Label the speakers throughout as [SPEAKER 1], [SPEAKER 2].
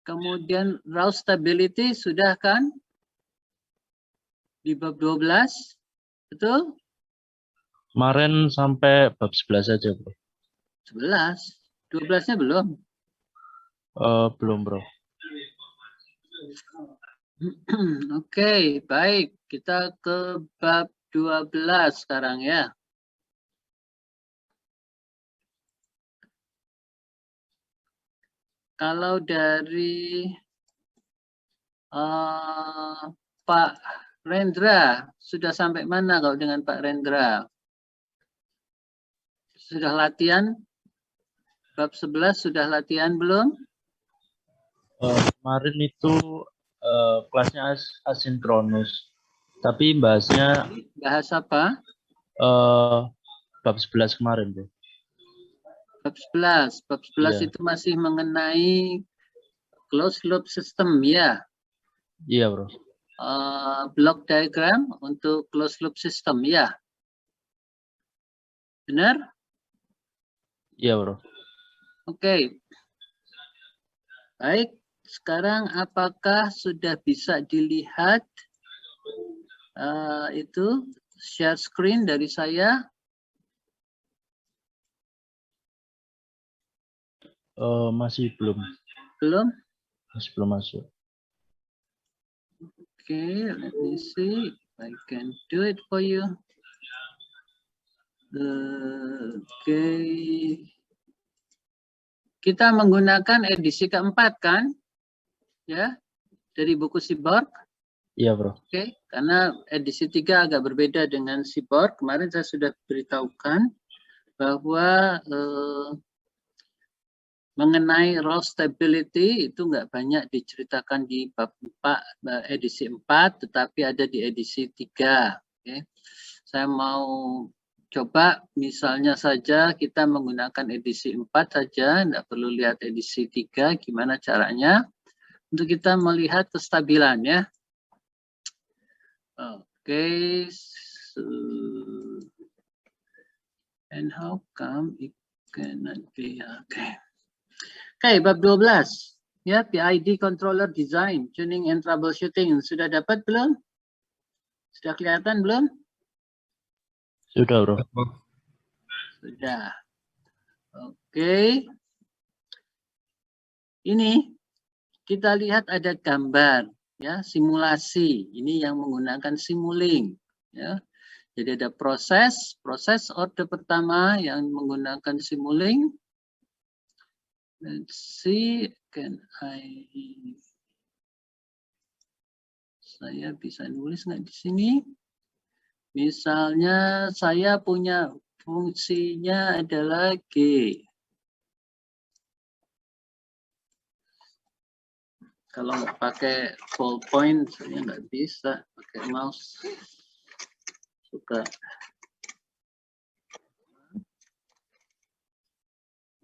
[SPEAKER 1] Kemudian raw stability sudah kan? Di bab 12, betul?
[SPEAKER 2] Kemarin sampai bab 11 aja, bro.
[SPEAKER 1] 11, 12-nya belum.
[SPEAKER 2] Belum, bro.
[SPEAKER 1] Oke, baik. Kita ke bab 12 sekarang ya. Kalau dari Pak Rendra, sudah sampai mana kalau dengan Pak Rendra? Sudah latihan? Bab 11 sudah latihan belum?
[SPEAKER 2] Kemarin itu kelasnya asinkronus. Tapi bahasnya
[SPEAKER 1] Bahas apa?
[SPEAKER 2] bab 11 kemarin, bro.
[SPEAKER 1] Bab 11. Bab 11
[SPEAKER 2] Iya.
[SPEAKER 1] itu masih mengenai closed loop system ya.
[SPEAKER 2] Iya, bro.
[SPEAKER 1] Block diagram untuk closed loop system ya. Benar?
[SPEAKER 2] Iya, bro.
[SPEAKER 1] Oke. Baik, sekarang apakah sudah bisa dilihat itu share screen dari saya?
[SPEAKER 2] Masih belum.
[SPEAKER 1] Belum?
[SPEAKER 2] Masih belum masuk.
[SPEAKER 1] Okay, let me see if I can do it for you. Okay. Kita menggunakan edisi keempat kan? Ya, dari buku Cyborg.
[SPEAKER 2] Iya, bro.
[SPEAKER 1] Oke, karena edisi 3 agak berbeda dengan Cyborg. Kemarin saya sudah beritahukan bahwa mengenai raw stability itu nggak banyak diceritakan di bab 4, edisi 4, tetapi ada di edisi 3. Oke. Saya mau coba misalnya saja kita menggunakan edisi 4 saja, nggak perlu lihat edisi 3, gimana caranya untuk kita melihat kestabilan ya. Oke, so, and how come it cannot be, Oke, bab 12 ya, PID controller design, tuning and troubleshooting. Sudah dapat belum? Sudah kelihatan belum?
[SPEAKER 2] Sudah, bro.
[SPEAKER 1] Sudah. Oke. Ini kita lihat ada gambar ya, simulasi. Ini yang menggunakan Simulink ya. Jadi ada proses orde pertama yang menggunakan Simulink. Let's see, saya bisa nulis nggak di sini? Misalnya saya punya fungsinya adalah G. Kalau nggak pakai ballpoint, saya nggak bisa pakai mouse. Suka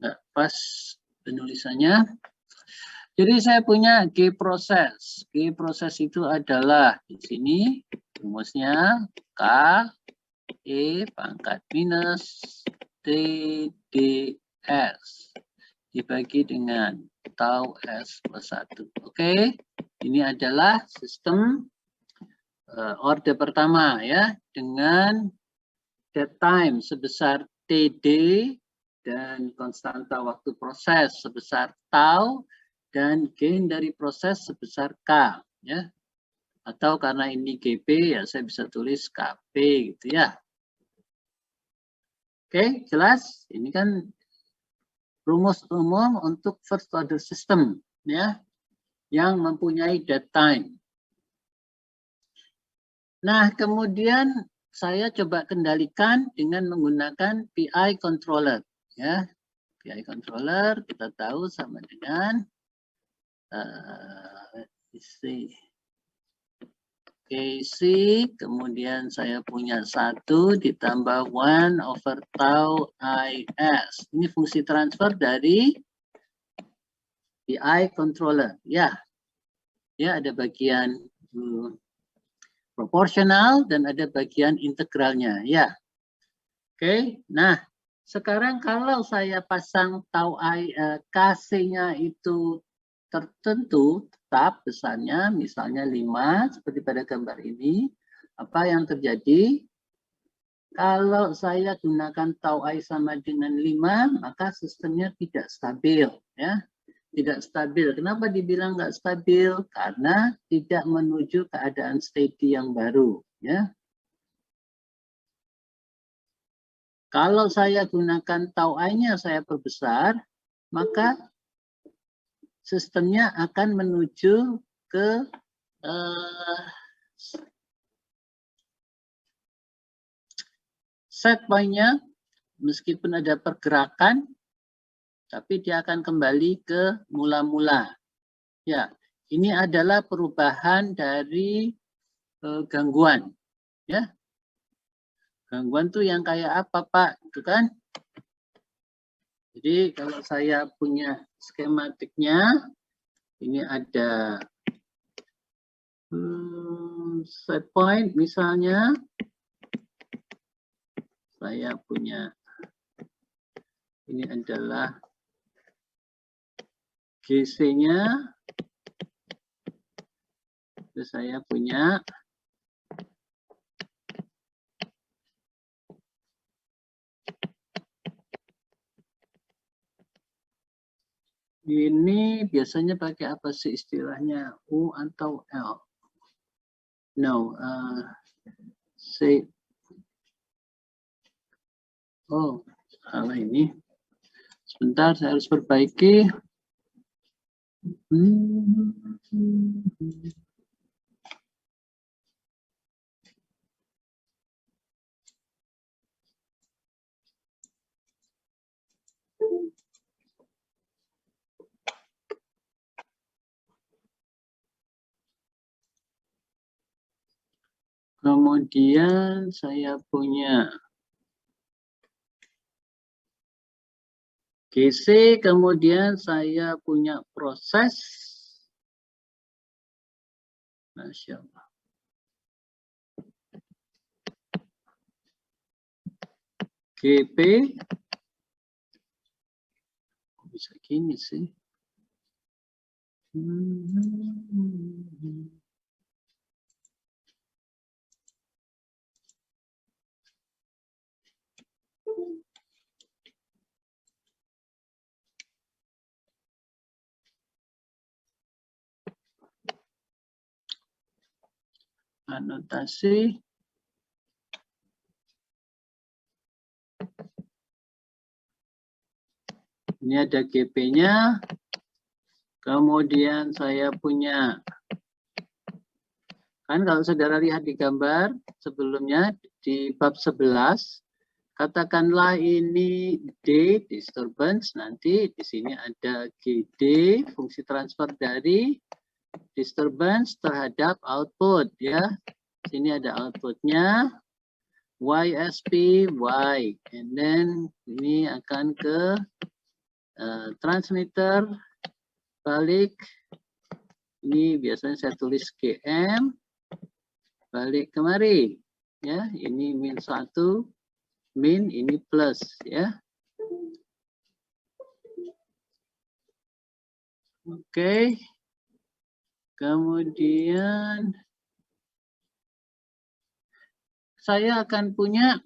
[SPEAKER 1] nggak pas penulisannya. Jadi saya punya G proses. G proses itu adalah di sini rumusnya K E pangkat minus T D S dibagi dengan tau S plus 1. Oke, ini adalah sistem orde pertama ya, dengan dead time sebesar TD dan konstanta waktu proses sebesar tau dan gain dari proses sebesar K ya. Atau karena ini GP ya saya bisa tulis KP gitu ya. Oke, jelas? Ini kan rumus umum untuk first order system ya, yang mempunyai dead time. Nah, kemudian saya coba kendalikan dengan menggunakan PI controller ya. PI controller kita tahu sama dengan KC, kemudian saya punya 1 ditambah 1 over tau IS. Ini fungsi transfer dari PI controller. Ya, ada bagian proporsional dan ada bagian integralnya. Ya, oke. Nah, sekarang kalau saya pasang tau KC-nya itu tertentu tetap besarnya misalnya 5 seperti pada gambar ini, apa yang terjadi? Kalau saya gunakan tau I sama dengan 5, maka sistemnya tidak stabil, ya. Tidak stabil. Kenapa dibilang nggak stabil? Karena tidak menuju keadaan steady yang baru, ya. Kalau saya gunakan tau I-nya saya perbesar, maka sistemnya akan menuju ke set point-nya, meskipun ada pergerakan, tapi dia akan kembali ke mula-mula. Ya, ini adalah perubahan dari gangguan. Ya, gangguan tuh yang kayak apa, Pak? Itu kan? Jadi kalau saya punya skematiknya, ini ada set point misalnya, saya punya ini adalah GC-nya, terus saya punya ini biasanya pakai apa sih istilahnya, U atau L? No, C. Oh, salah ini. Sebentar, saya harus perbaiki. Kemudian saya punya GC, kemudian saya punya proses. Masya Allah. GP. Kok bisa gini sih? Anotasi. Ini ada GP-nya. Kemudian saya punya, kan kalau saudara lihat di gambar sebelumnya di bab 11, katakanlah ini D, disturbance, nanti di sini ada GD, fungsi transfer dari disturbance terhadap output, ya. Sini ada outputnya, YSP, Y, and then ini akan ke transmitter, balik, ini biasanya saya tulis GM, balik kemari, ya, ini min 1, min, ini plus, ya. Oke. Kemudian saya akan punya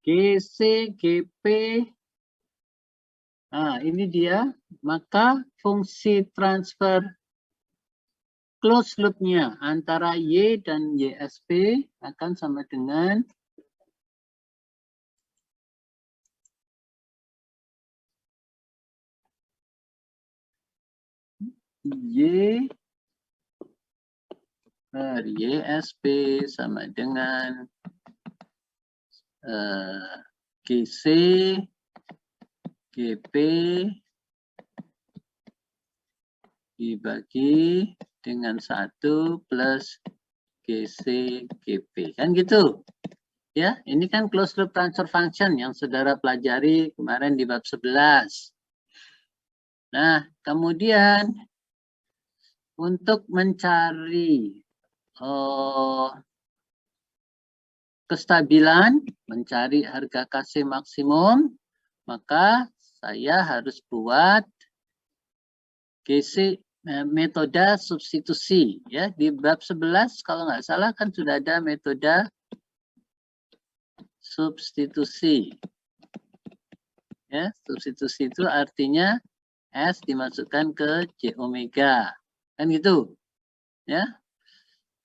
[SPEAKER 1] GC, GP. Nah, ini dia. Maka fungsi transfer close loop-nya antara Y dan YSP akan sama dengan Y per YSP sama dengan GC, GP dibagi dengan 1 plus GC, GP. Kan gitu. Ya, ini kan closed loop transfer function yang saudara pelajari kemarin di bab 11. Nah, kemudian untuk mencari kestabilan, mencari harga KC maksimum, maka saya harus buat GC metode substitusi ya. Di bab 11 kalau nggak salah kan sudah ada metode substitusi. Ya, substitusi itu artinya S dimasukkan ke J omega. Kan gitu. Ya.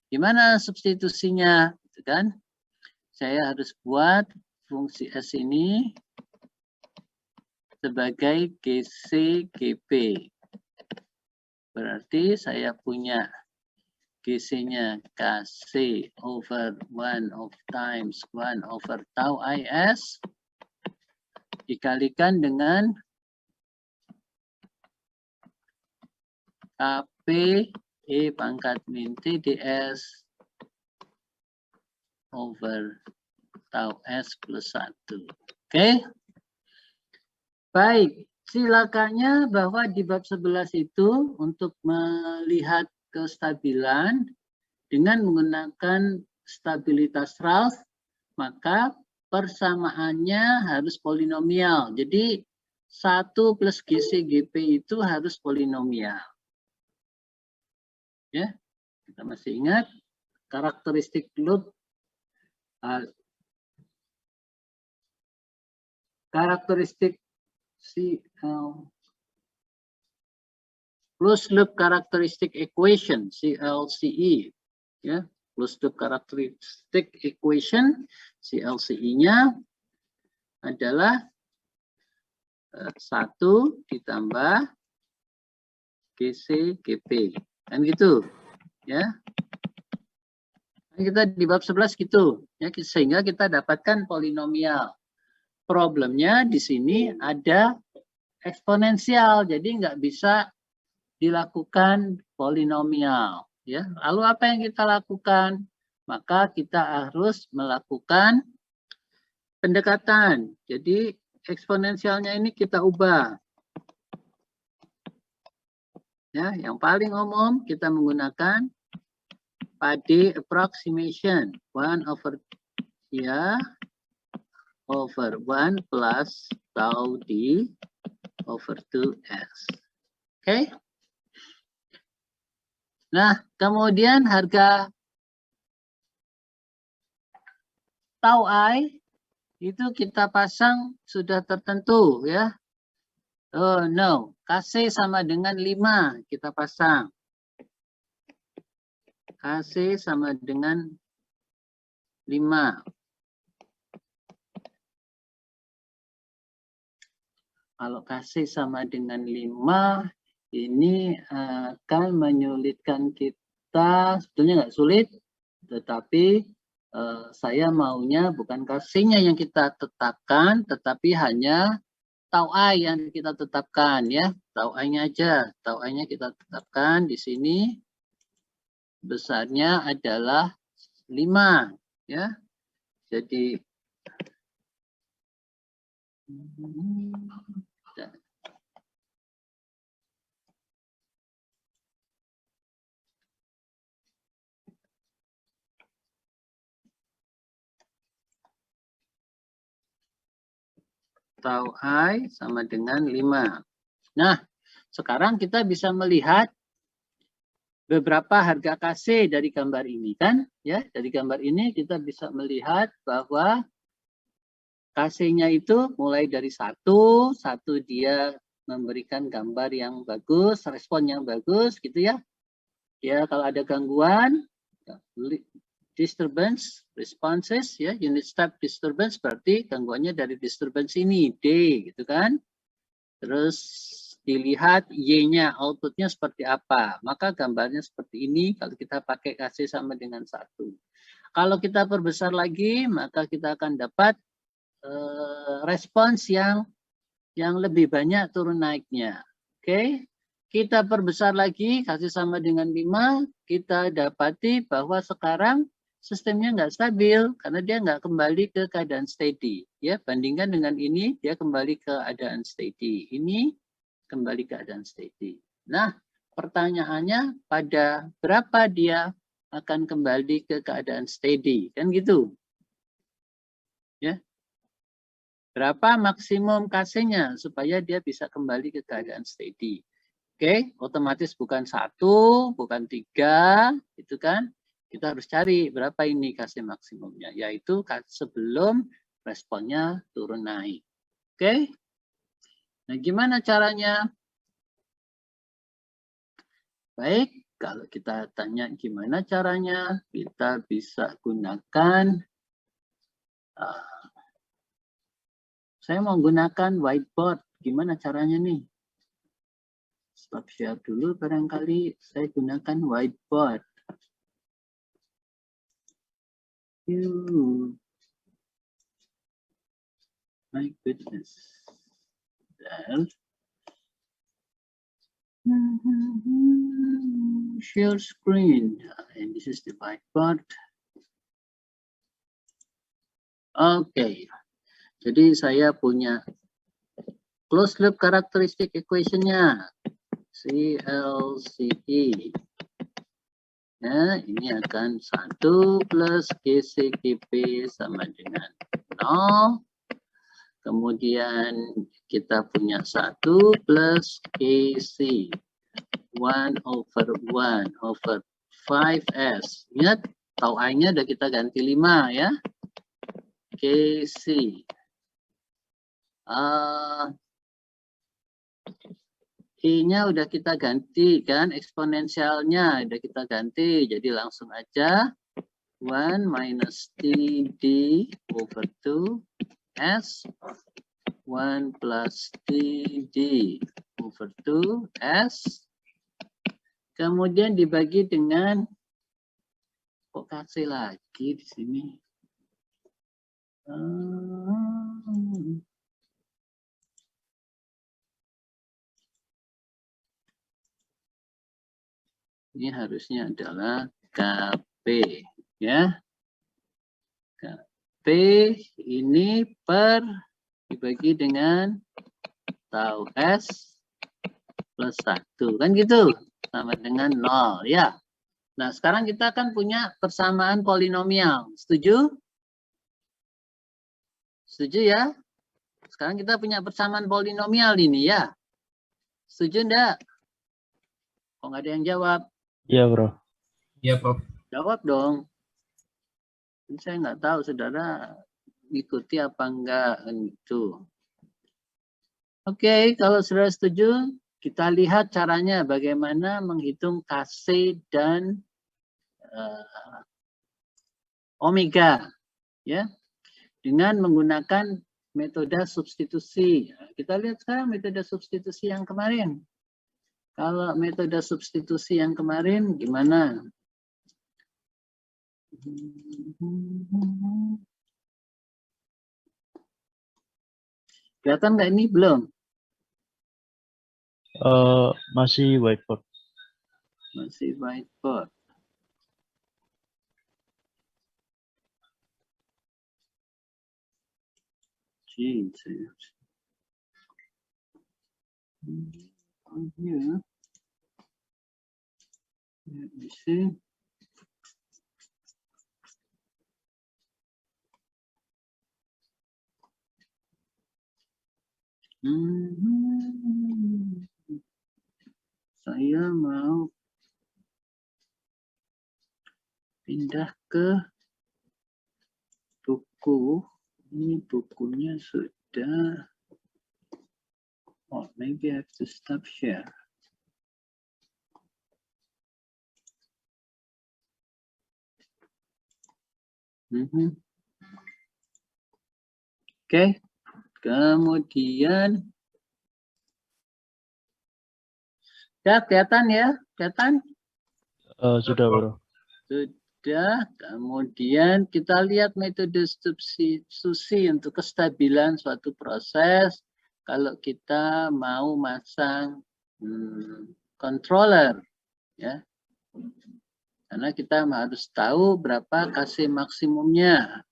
[SPEAKER 1] Gimana substitusinya? Gitu kan? Saya harus buat fungsi S ini sebagai GC GP. Berarti saya punya GC-nya KC over 1 of times 1 over tau IS dikalikan dengan KP E pangkat min T ds over tau S plus 1. Oke? Baik. Silakannya bahwa di bab 11 itu untuk melihat kestabilan dengan menggunakan stabilitas Rath, maka persamaannya harus polinomial. Jadi 1 plus GC GP itu harus polinomial. Ya, kita masih ingat karakteristik loop. Karakteristik closed loop characteristic equation CLCE ya, closed loop characteristic equation CLCE-nya adalah 1 ditambah GC GP kan gitu ya. Kita di bab 11 gitu ya, sehingga kita dapatkan polinomial. Problemnya di sini ada eksponensial, jadi nggak bisa dilakukan polinomial. Ya, lalu apa yang kita lakukan? Maka kita harus melakukan pendekatan. Jadi eksponensialnya ini kita ubah. Ya, yang paling umum kita menggunakan Pade approximation 1 over ya over 1 plus tau d over 2s. Oke. Nah, kemudian harga tau I itu kita pasang sudah tertentu ya. Oh no, KC sama dengan 5 kita pasang. KC sama dengan 5. Kalau KC sama dengan 5, ini akan menyulitkan kita, sebetulnya nggak sulit, tetapi saya maunya bukan KC-nya yang kita tetapkan, tetapi hanya tau I yang kita tetapkan ya. Tau I-nya aja, tau I-nya kita tetapkan di sini. Besarnya adalah 5 ya. Jadi tau I sama dengan 5. Nah, sekarang kita bisa melihat beberapa harga KC dari gambar ini kan ya. Dari gambar ini kita bisa melihat bahwa KC-nya itu mulai dari 1 dia memberikan gambar yang bagus, respon yang bagus gitu ya. Ya, kalau ada gangguan disturbance responses ya, unit step disturbance berarti gangguannya dari disturbance ini D gitu kan. Terus dilihat Y-nya, outputnya seperti apa. Maka gambarnya seperti ini kalau kita pakai KC sama dengan 1. Kalau kita perbesar lagi, maka kita akan dapat respons yang lebih banyak turun naiknya. Oke. Kita perbesar lagi, kasih sama dengan 5, kita dapati bahwa sekarang sistemnya nggak stabil karena dia nggak kembali ke keadaan steady. Ya, bandingkan dengan ini, dia kembali ke keadaan steady. Ini kembali ke keadaan steady. Nah, pertanyaannya pada berapa dia akan kembali ke keadaan steady, kan gitu? Ya. Berapa maksimum KC-nya supaya dia bisa kembali ke keadaan steady? Oke, otomatis bukan 1, bukan 3, itu kan. Kita harus cari berapa ini Kc maksimumnya, yaitu sebelum responnya turun naik. Oke. Nah, gimana caranya? Baik, kalau kita tanya gimana caranya, kita bisa gunakan, saya mau gunakan whiteboard. Gimana caranya nih? Stop share dulu barangkali saya gunakan whiteboard. My goodness. There. Share screen. And this is the whiteboard. Oke. Jadi saya punya closed loop characteristic equation-nya. CLCE. Ya, ini akan 1 plus GCGP sama dengan 0. Kemudian kita punya 1 plus KC. 1 over 5S. Ingat, tau I-nya udah kita ganti 5 ya. KC. I-nya udah kita ganti kan, eksponensialnya udah kita ganti, jadi langsung aja 1 minus TD over 2 S 1 plus TD over 2 S, kemudian dibagi dengan, kok kasih lagi di sini. Ini harusnya adalah KP, ya. KP ini per dibagi dengan tau S plus 1, kan gitu, sama dengan 0, ya. Nah, sekarang kita akan punya persamaan polinomial, setuju? Setuju ya? Sekarang kita punya persamaan polinomial ini ya. Setuju enggak? Kok nggak ada yang jawab?
[SPEAKER 2] Iya, Bro.
[SPEAKER 3] Iya, Prof.
[SPEAKER 1] Jawab dong. Saya nggak tahu saudara ikuti apa enggak gitu. Oke, kalau saudara setuju, kita lihat caranya bagaimana menghitung Kc dan omega, ya, dengan menggunakan metode substitusi. Kita lihat sekarang metode substitusi yang kemarin. Kalau metode substitusi yang kemarin gimana? Kelihatan nggak ini? Belum?
[SPEAKER 2] Masih whiteboard.
[SPEAKER 1] Masih whiteboard. Here. Let me see. Saya mau pindah ke buku. Ini bukunya sudah. Oh, maybe I have to stop share. Oke, kemudian ya kelihatan ya, kelihatan?
[SPEAKER 2] Sudah, Bro.
[SPEAKER 1] Sudah. Kemudian kita lihat metode substitusi untuk kestabilan suatu proses. Kalau kita mau masang controller, ya, karena kita harus tahu berapa Kc maksimumnya.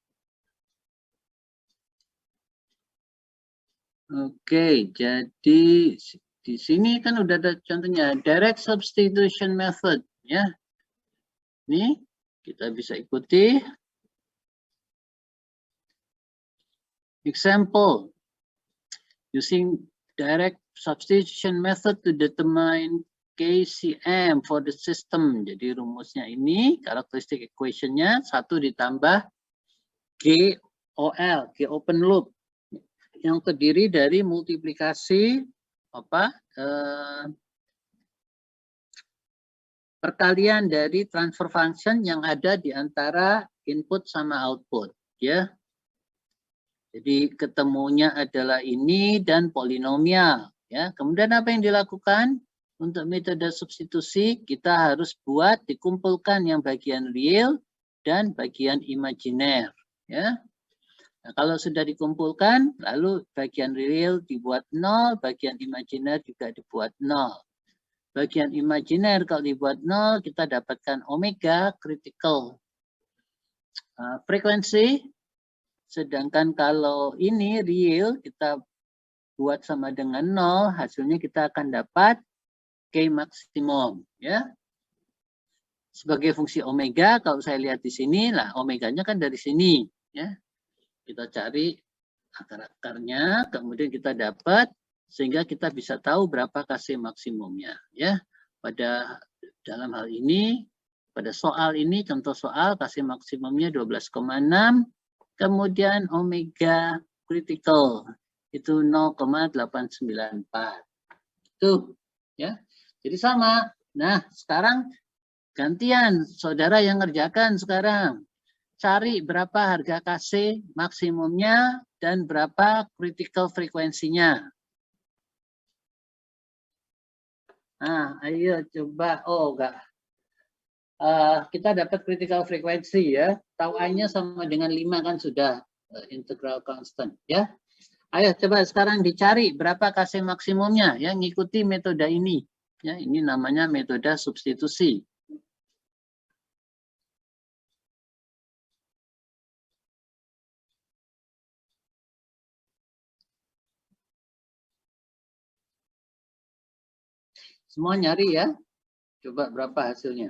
[SPEAKER 1] Oke, jadi di sini kan udah ada contohnya direct substitution method, ya. Ini kita bisa ikuti. Example using direct substitution method to determine KCM for the system. Jadi rumusnya ini, characteristic equation-nya 1 ditambah GOL, G open loop, yang terdiri dari multiplikasi perkalian dari transfer function yang ada di antara input sama output, ya. Jadi ketemunya adalah ini dan polinomial, ya. Kemudian apa yang dilakukan? Untuk metode substitusi kita harus buat dikumpulkan yang bagian real dan bagian imajiner, ya. Nah, kalau sudah dikumpulkan, lalu bagian real dibuat 0, bagian imajiner juga dibuat 0. Bagian imajiner kalau dibuat 0, kita dapatkan omega critical frekuensi. Sedangkan kalau ini real, kita buat sama dengan 0, hasilnya kita akan dapat K maksimum, ya. Sebagai fungsi omega, kalau saya lihat di sini, lah omeganya kan dari sini, ya. Kita cari akar-akarnya, kemudian kita dapat, sehingga kita bisa tahu berapa Kc maksimumnya, ya. Pada dalam hal ini, pada soal ini, contoh soal Kc maksimumnya 12,6, kemudian omega critical itu 0,894. Tuh, ya. Jadi sama. Nah, sekarang gantian saudara yang ngerjakan sekarang. Cari berapa harga Kc maksimumnya dan berapa critical frekuensinya. Nah, ayo coba. Oh, enggak. Kita dapat critical frekuensi, ya. Tau A-nya sama dengan 5 kan sudah integral constant, ya. Ayo coba sekarang dicari berapa Kc maksimumnya, ya, ngikuti metode ini. Ya, ini namanya metode substitusi. Semua nyari, ya. Coba berapa hasilnya.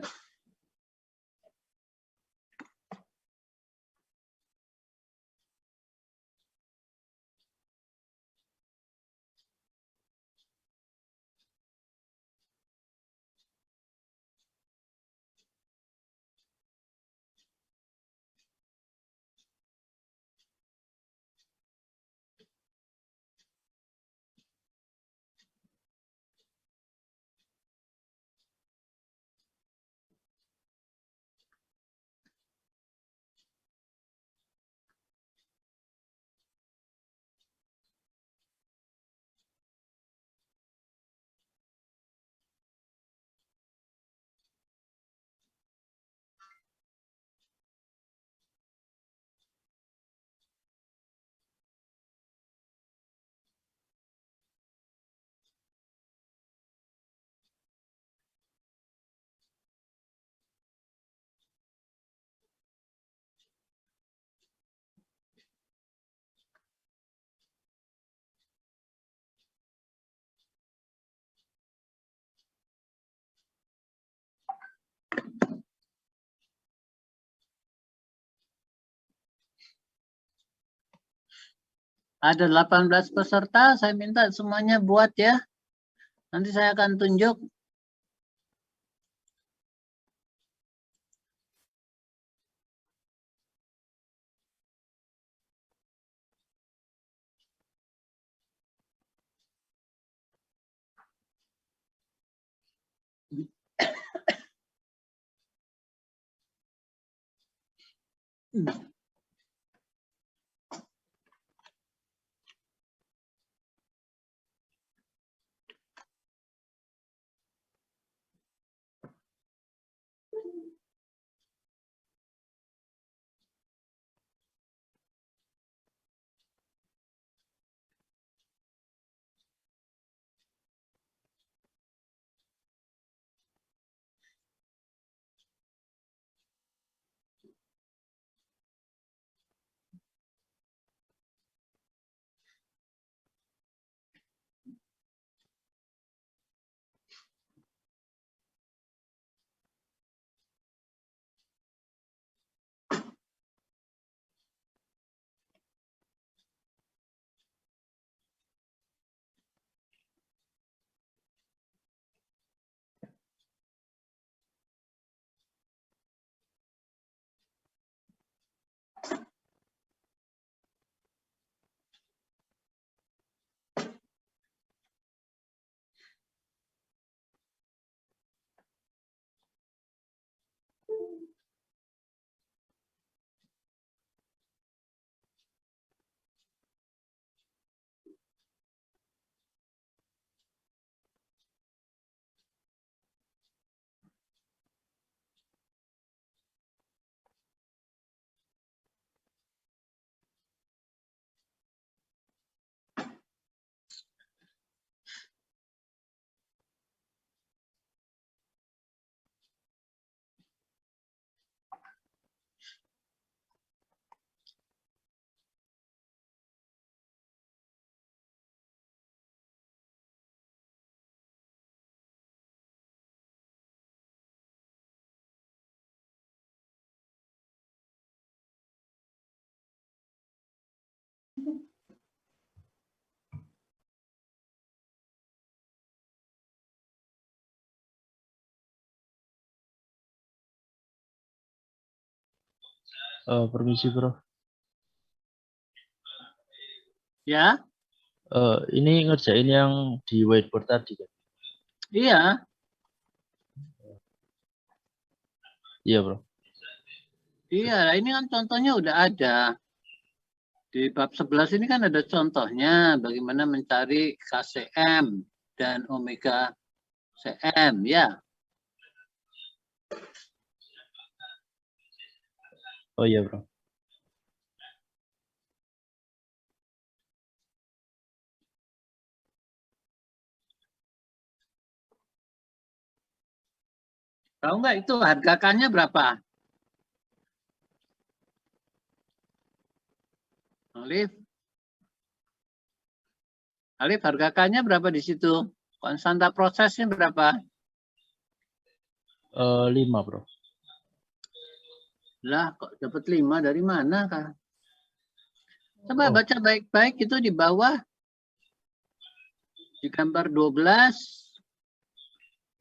[SPEAKER 1] Ada 18 peserta, saya minta semuanya buat, ya. Nanti saya akan tunjuk.
[SPEAKER 2] Permisi, Bro.
[SPEAKER 1] Ya,
[SPEAKER 2] Ini ngerjain yang di whiteboard tadi kan?
[SPEAKER 1] iya.
[SPEAKER 2] Iya, Bro.
[SPEAKER 1] Iya, ini kan contohnya udah ada. Di bab 11 ini kan ada contohnya bagaimana mencari KCM dan omega CM, ya.
[SPEAKER 2] Oh iya, Bro.
[SPEAKER 1] Tahu nggak itu harga K-nya berapa? Alif. Alif, harga K-nya berapa di situ? Konstanta prosesnya berapa?
[SPEAKER 2] 5, Bro.
[SPEAKER 1] Lah, kok dapat 5 dari mana, Kak? Coba
[SPEAKER 2] Oh,
[SPEAKER 1] baca baik-baik itu di bawah. Di gambar 12,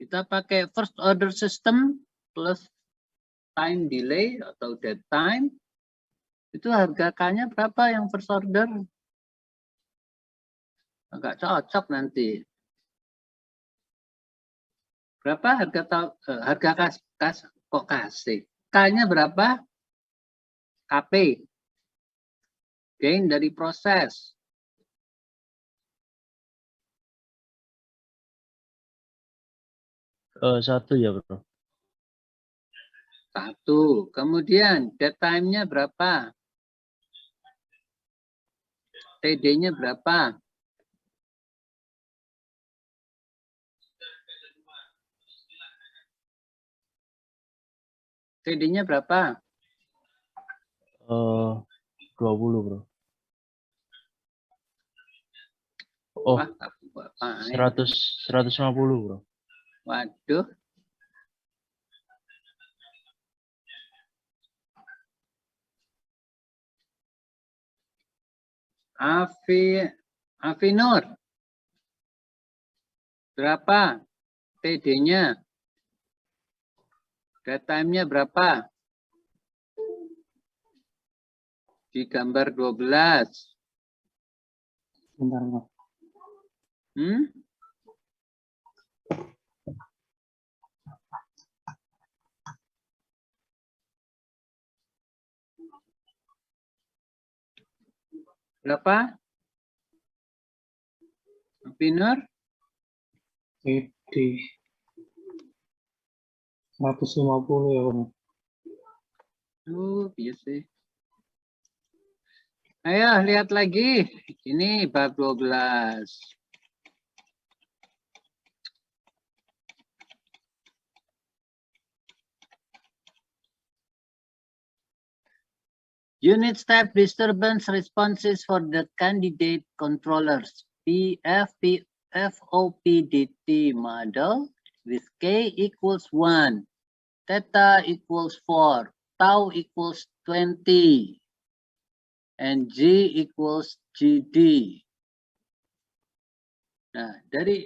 [SPEAKER 1] kita pakai first order system plus time delay atau dead time. Itu harga K-nya berapa yang first order? Agak cocok nanti. Berapa harga kok kasih? K-nya berapa? KP. Gain dari proses.
[SPEAKER 2] 1 ya, Bro.
[SPEAKER 1] 1. Kemudian dead time-nya berapa? TD-nya berapa? TD-nya berapa?
[SPEAKER 2] 20, Bro. Oh,
[SPEAKER 1] Wah,
[SPEAKER 2] 150, Bro.
[SPEAKER 1] waduh. Afinur. Berapa TD-nya? Dead time-nya berapa? Di gambar 12.
[SPEAKER 3] Bentar, Bro.
[SPEAKER 1] Berapa? Afinur?
[SPEAKER 3] TD 150 ya, Bro.
[SPEAKER 1] Iya sih. Ayo lihat lagi. Ini bab 12. Unit step disturbance responses for the candidate controllers FOPDT model with K equals 1, theta equals 4, tau equals 20, and G equals GD. Nah,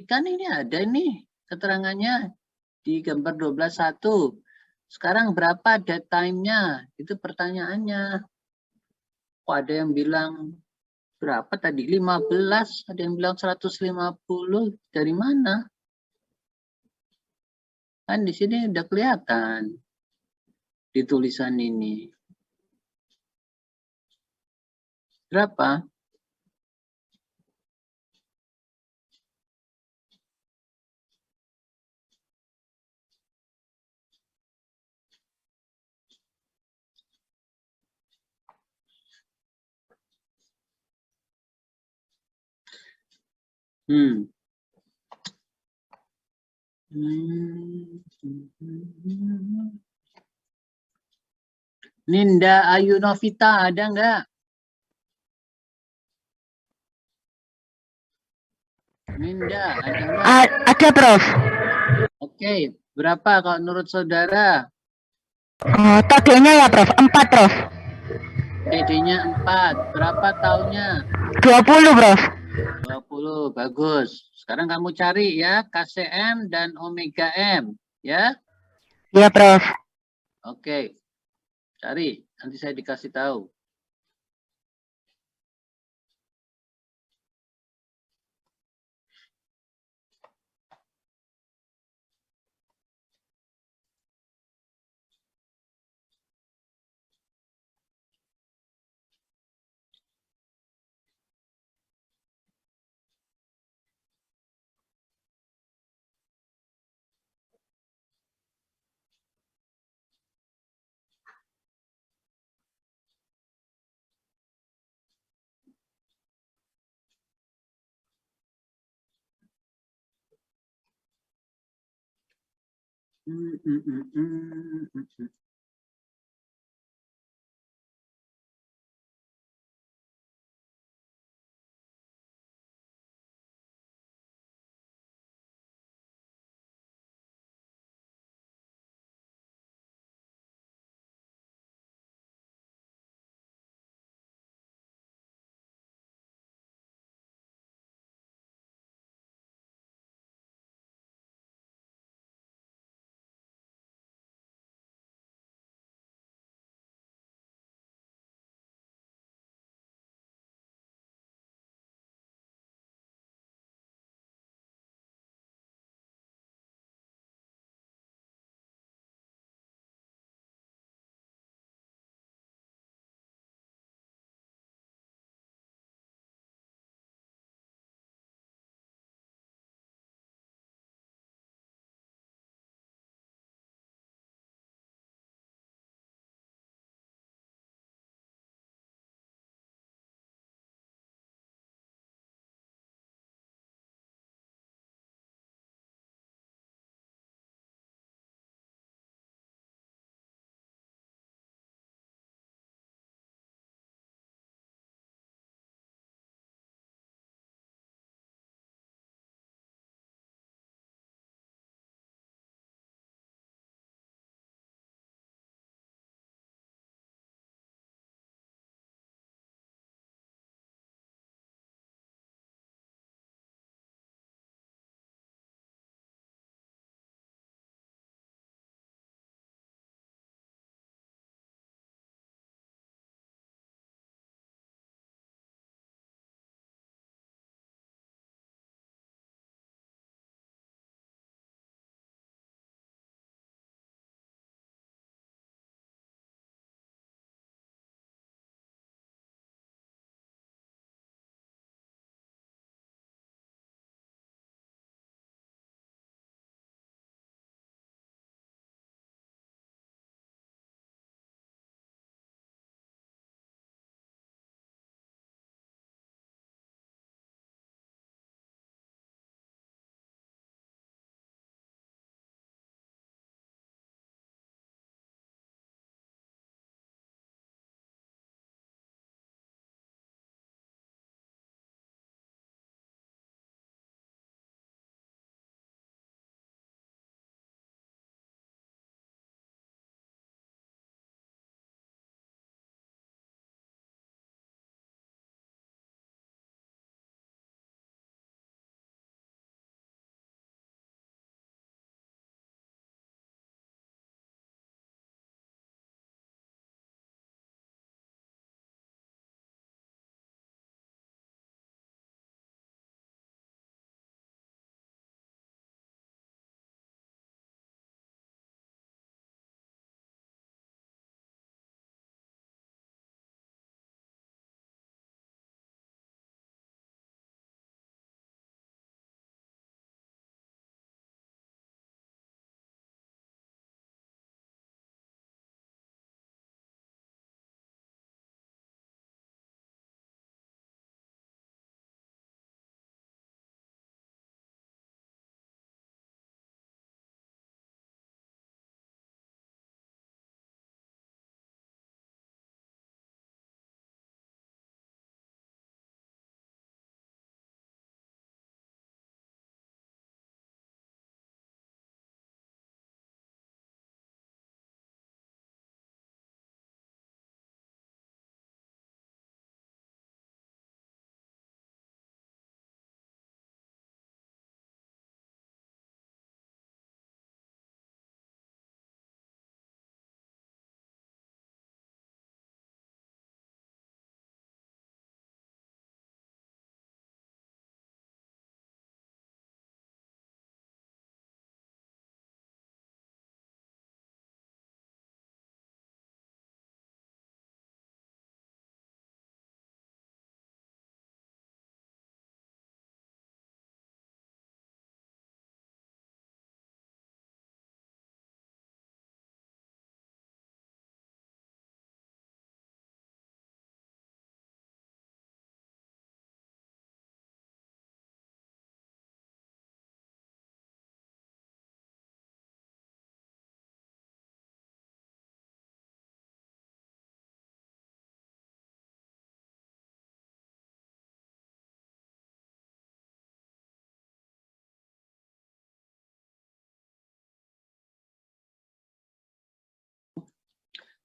[SPEAKER 1] kan ini ada nih keterangannya di gambar 12.1. Sekarang berapa dead time-nya? Itu pertanyaannya. Kok ada yang bilang berapa tadi? 15, ada yang bilang 150. Dari mana? Kan di sini udah kelihatan di tulisan ini. Berapa? Ninda Ayu Novita ada nggak? Ninda ada nggak?
[SPEAKER 4] Ada, Prof.
[SPEAKER 1] Oke, berapa kalau menurut saudara?
[SPEAKER 4] TD-nya ya, Prof. 4, Prof.
[SPEAKER 1] TD-nya 4. Berapa tahunnya?
[SPEAKER 4] 20, Prof.
[SPEAKER 1] 20, bagus. Sekarang kamu cari ya KCM dan omega M, ya.
[SPEAKER 4] Iya, Prof.
[SPEAKER 1] Oke, cari. Nanti saya dikasih tahu.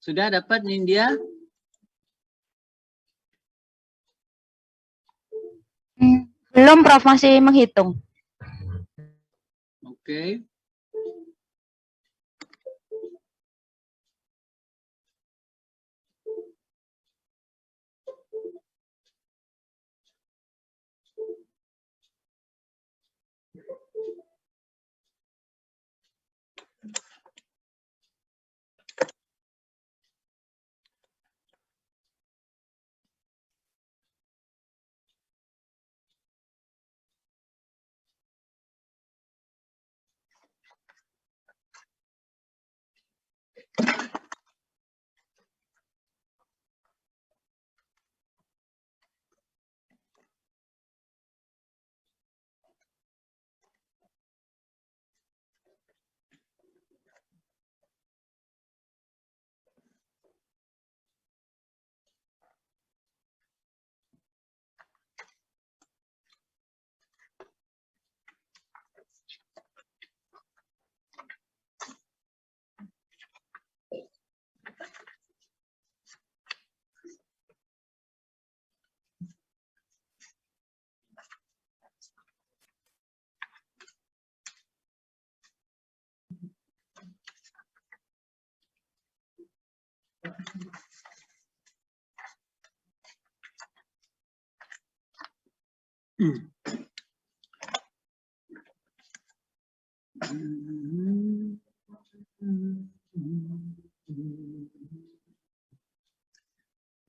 [SPEAKER 1] Sudah dapat Nindya?
[SPEAKER 4] Belum, Prof. Masih menghitung.
[SPEAKER 1] Oke.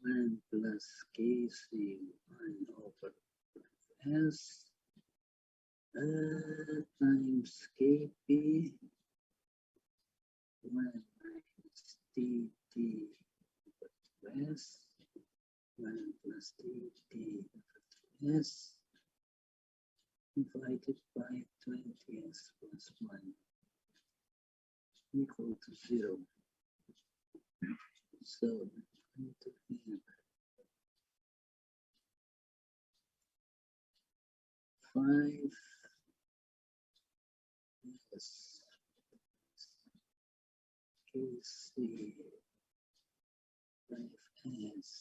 [SPEAKER 1] One plus KC 1 over S times KP 1 minus TT over S 1 plus TT over S divided by 20S plus 1 equal to 0. So, to be 5 yes, KC 5S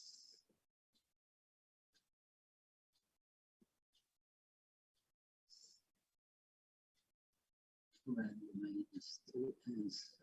[SPEAKER 1] 1 minus 2S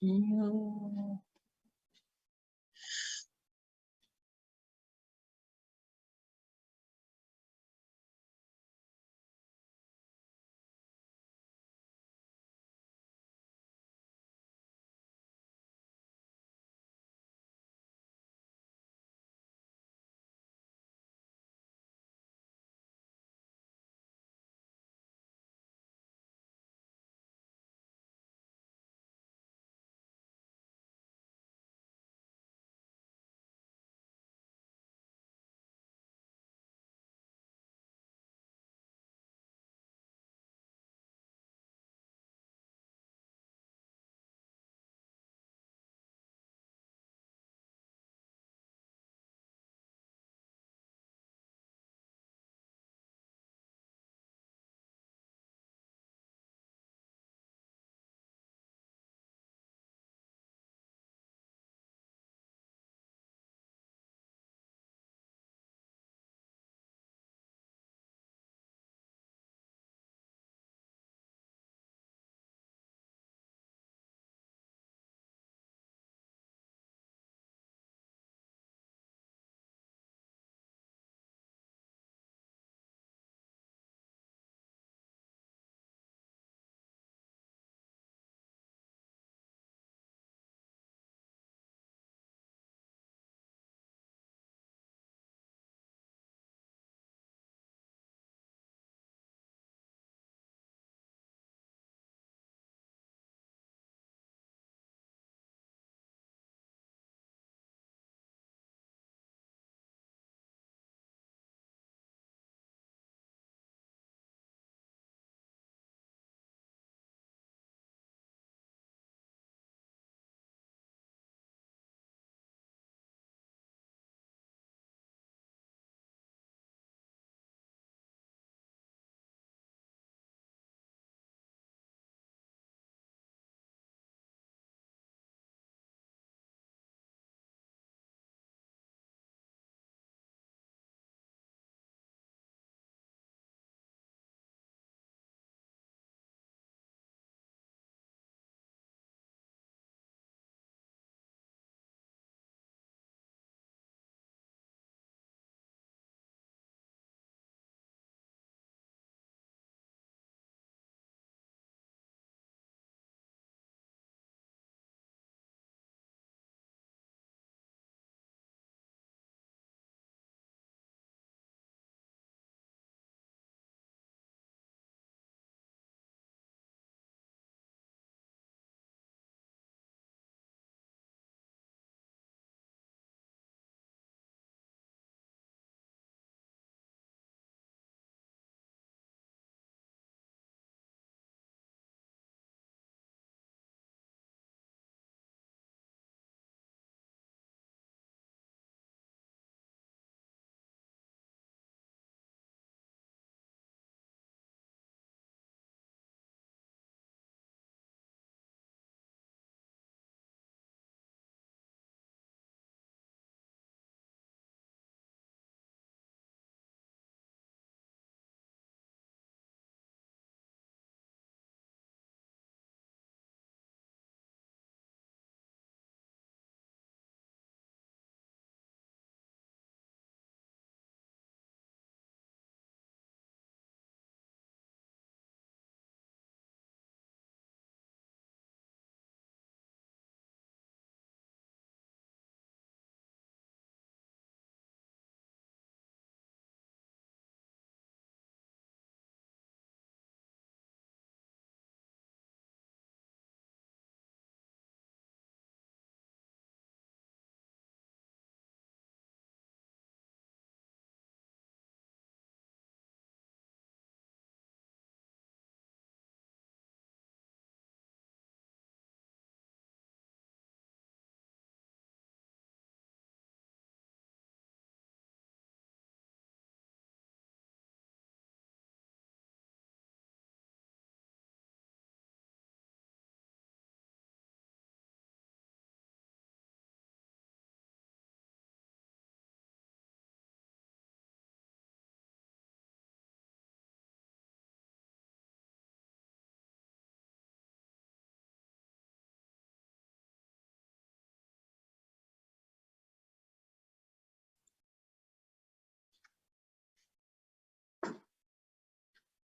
[SPEAKER 1] Iya.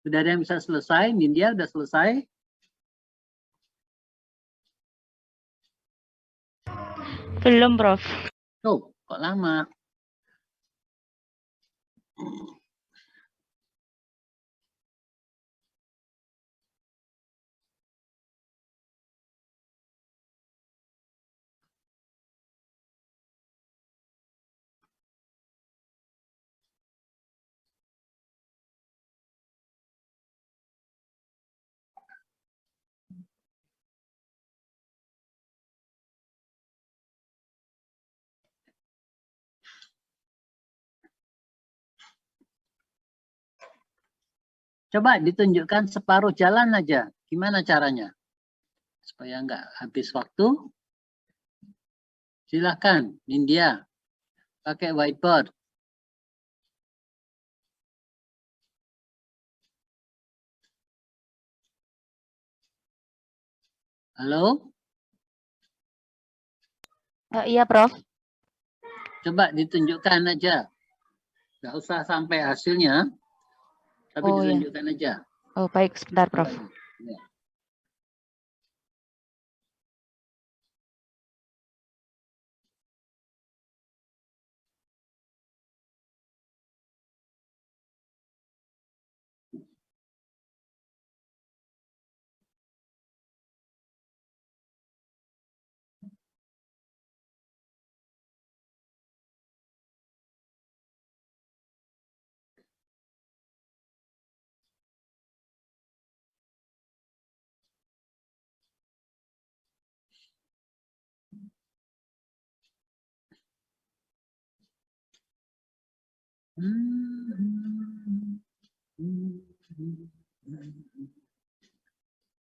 [SPEAKER 1] Sudah ada yang bisa selesai? Nindya udah selesai?
[SPEAKER 4] Belum, Prof.
[SPEAKER 1] Oh, kok lama? Coba ditunjukkan separuh jalan aja. Gimana caranya? Supaya nggak habis waktu. Silahkan, Nindya. Pakai whiteboard. Halo?
[SPEAKER 4] Iya, Prof.
[SPEAKER 1] Coba ditunjukkan aja. Nggak usah sampai hasilnya. Tapi
[SPEAKER 4] Oh, iya.
[SPEAKER 1] ditunjukkan aja.
[SPEAKER 4] Oh, baik, sebentar, Prof.
[SPEAKER 1] Ya.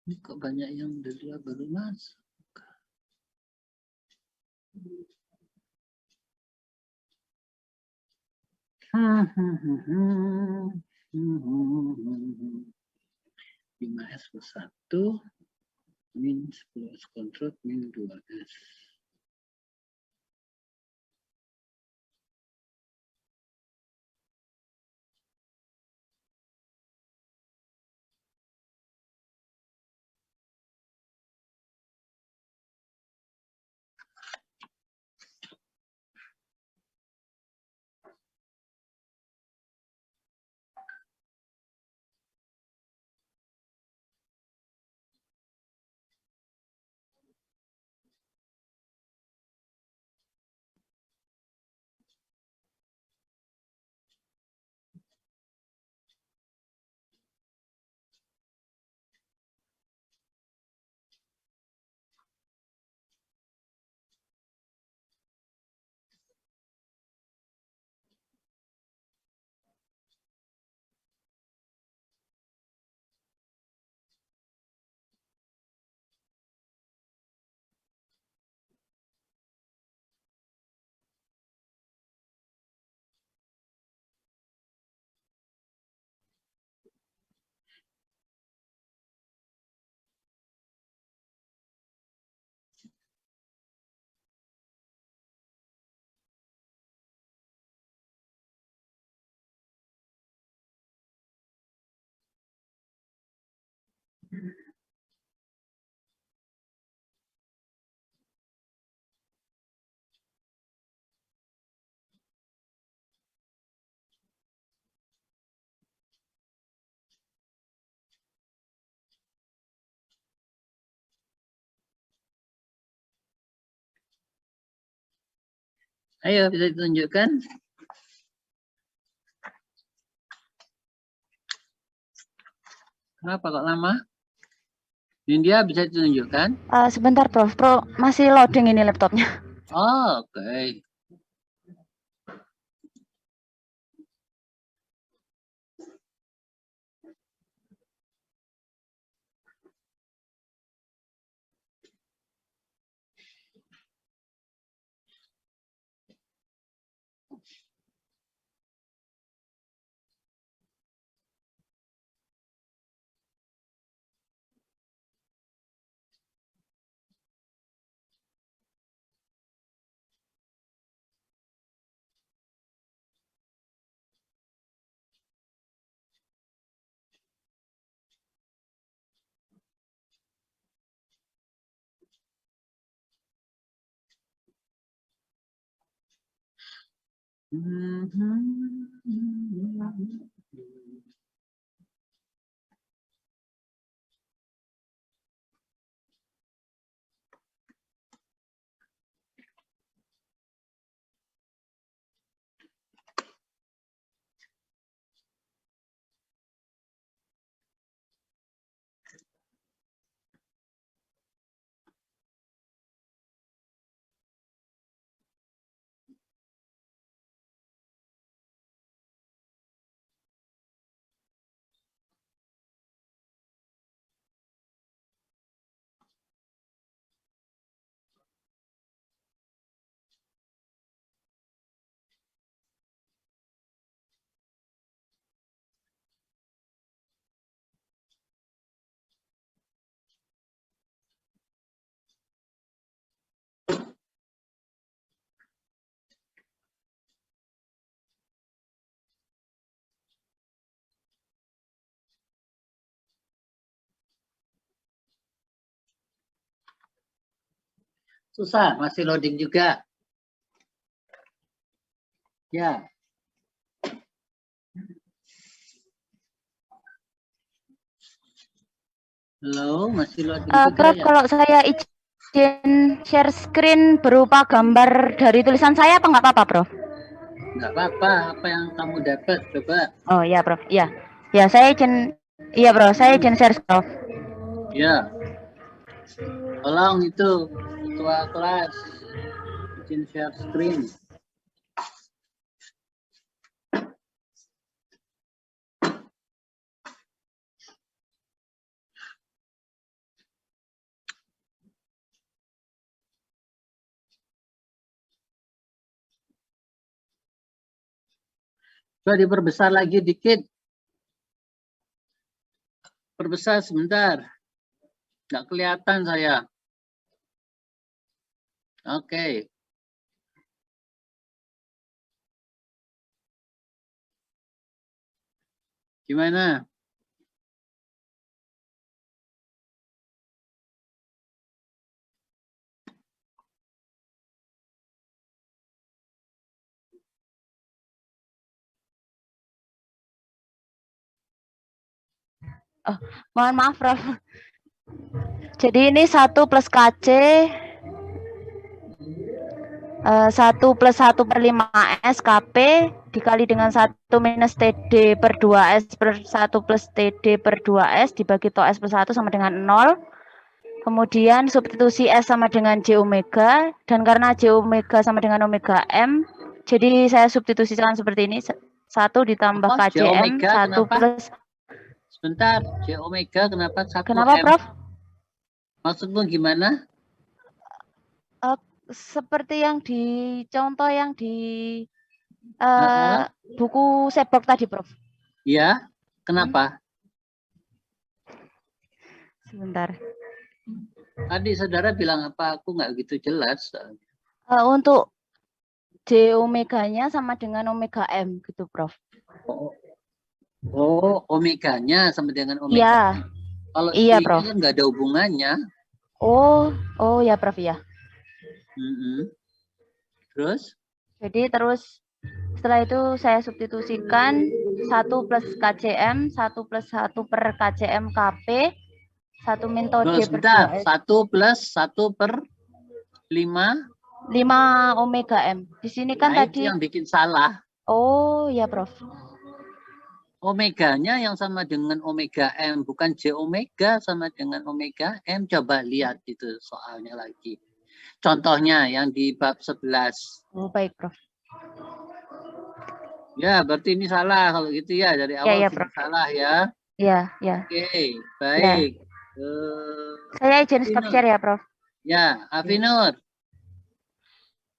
[SPEAKER 1] Ini kok banyak yang dari baru masuk. Lima S plus 1 min 10 S kontrol min 2S. Ayo, bisa ditunjukkan. Kenapa kok lama? Nindya bisa ditunjukkan?
[SPEAKER 4] Sebentar, Prof. Masih loading ini laptopnya.
[SPEAKER 1] Oh, oke. Susah, masih loading juga. Ya. Halo, masih loading juga
[SPEAKER 4] Prof,
[SPEAKER 1] ya?
[SPEAKER 4] kalau saya izin share screen berupa gambar dari tulisan saya apa nggak apa-apa, Prof?
[SPEAKER 1] Nggak apa-apa, apa yang kamu dapat, coba.
[SPEAKER 4] Oh iya, Prof. Iya. Ya, saya izin. Iya, Prof. Saya izin share, Prof.
[SPEAKER 1] Ya, tolong itu, ketua kelas, izin share screen. Coba diperbesar lagi dikit. Perbesar sebentar. Nggak kelihatan saya. Oke. Gimana?
[SPEAKER 4] Mohon maaf, Prof. Jadi ini 1 plus KC 1 plus 1 per 5 SKP dikali dengan 1 minus TD per 2S per 1 plus TD per 2S dibagi to S plus 1 sama dengan 0. Kemudian substitusi S sama dengan J omega. Dan karena J omega sama dengan omega M, jadi saya substitusikan seperti ini. 1 ditambah
[SPEAKER 1] Apa? J
[SPEAKER 4] KCM,
[SPEAKER 1] omega
[SPEAKER 4] 1
[SPEAKER 1] kenapa?
[SPEAKER 4] plus...
[SPEAKER 1] Sebentar, J omega kenapa 1
[SPEAKER 4] Kenapa,
[SPEAKER 1] M?
[SPEAKER 4] Prof?
[SPEAKER 1] Maksudmu gimana?
[SPEAKER 4] Seperti yang di contoh yang di
[SPEAKER 1] Heeh.
[SPEAKER 4] buku sebok tadi, Prof.
[SPEAKER 1] Ya, kenapa?
[SPEAKER 4] Sebentar.
[SPEAKER 1] Tadi saudara bilang apa? Aku nggak gitu jelas.
[SPEAKER 4] Untuk J omeganya sama dengan omega M gitu, Prof.
[SPEAKER 1] Oh, omeganya sama dengan omega.
[SPEAKER 4] Iya.
[SPEAKER 1] Kalau
[SPEAKER 4] Iya,
[SPEAKER 1] J-nya
[SPEAKER 4] Prof.
[SPEAKER 1] kan nggak ada hubungannya.
[SPEAKER 4] Oh ya, Prof ya.
[SPEAKER 1] Terus?
[SPEAKER 4] Jadi terus setelah itu saya substitusikan 1 plus KCM, 1 plus 1 per KCM KP, 1 min to D per
[SPEAKER 1] Sebentar,
[SPEAKER 4] 2S.
[SPEAKER 1] 1 plus 1 per 5.
[SPEAKER 4] 5 omega M. Di sini kan
[SPEAKER 1] Nah,
[SPEAKER 4] tadi.
[SPEAKER 1] itu yang bikin salah.
[SPEAKER 4] Oh ya, Prof.
[SPEAKER 1] Omeganya yang sama dengan omega M, bukan J omega sama dengan omega M. Coba lihat itu soalnya lagi. Contohnya yang di bab 11.
[SPEAKER 4] Oh, baik, Prof.
[SPEAKER 1] Ya, berarti ini salah kalau gitu ya. Dari awal
[SPEAKER 4] Ya,
[SPEAKER 1] sudah
[SPEAKER 4] Prof.
[SPEAKER 1] salah ya.
[SPEAKER 4] Ya, ya.
[SPEAKER 1] Oke, baik.
[SPEAKER 4] Ya. Saya izin stop share ya, Prof.
[SPEAKER 1] Ya, Afinur.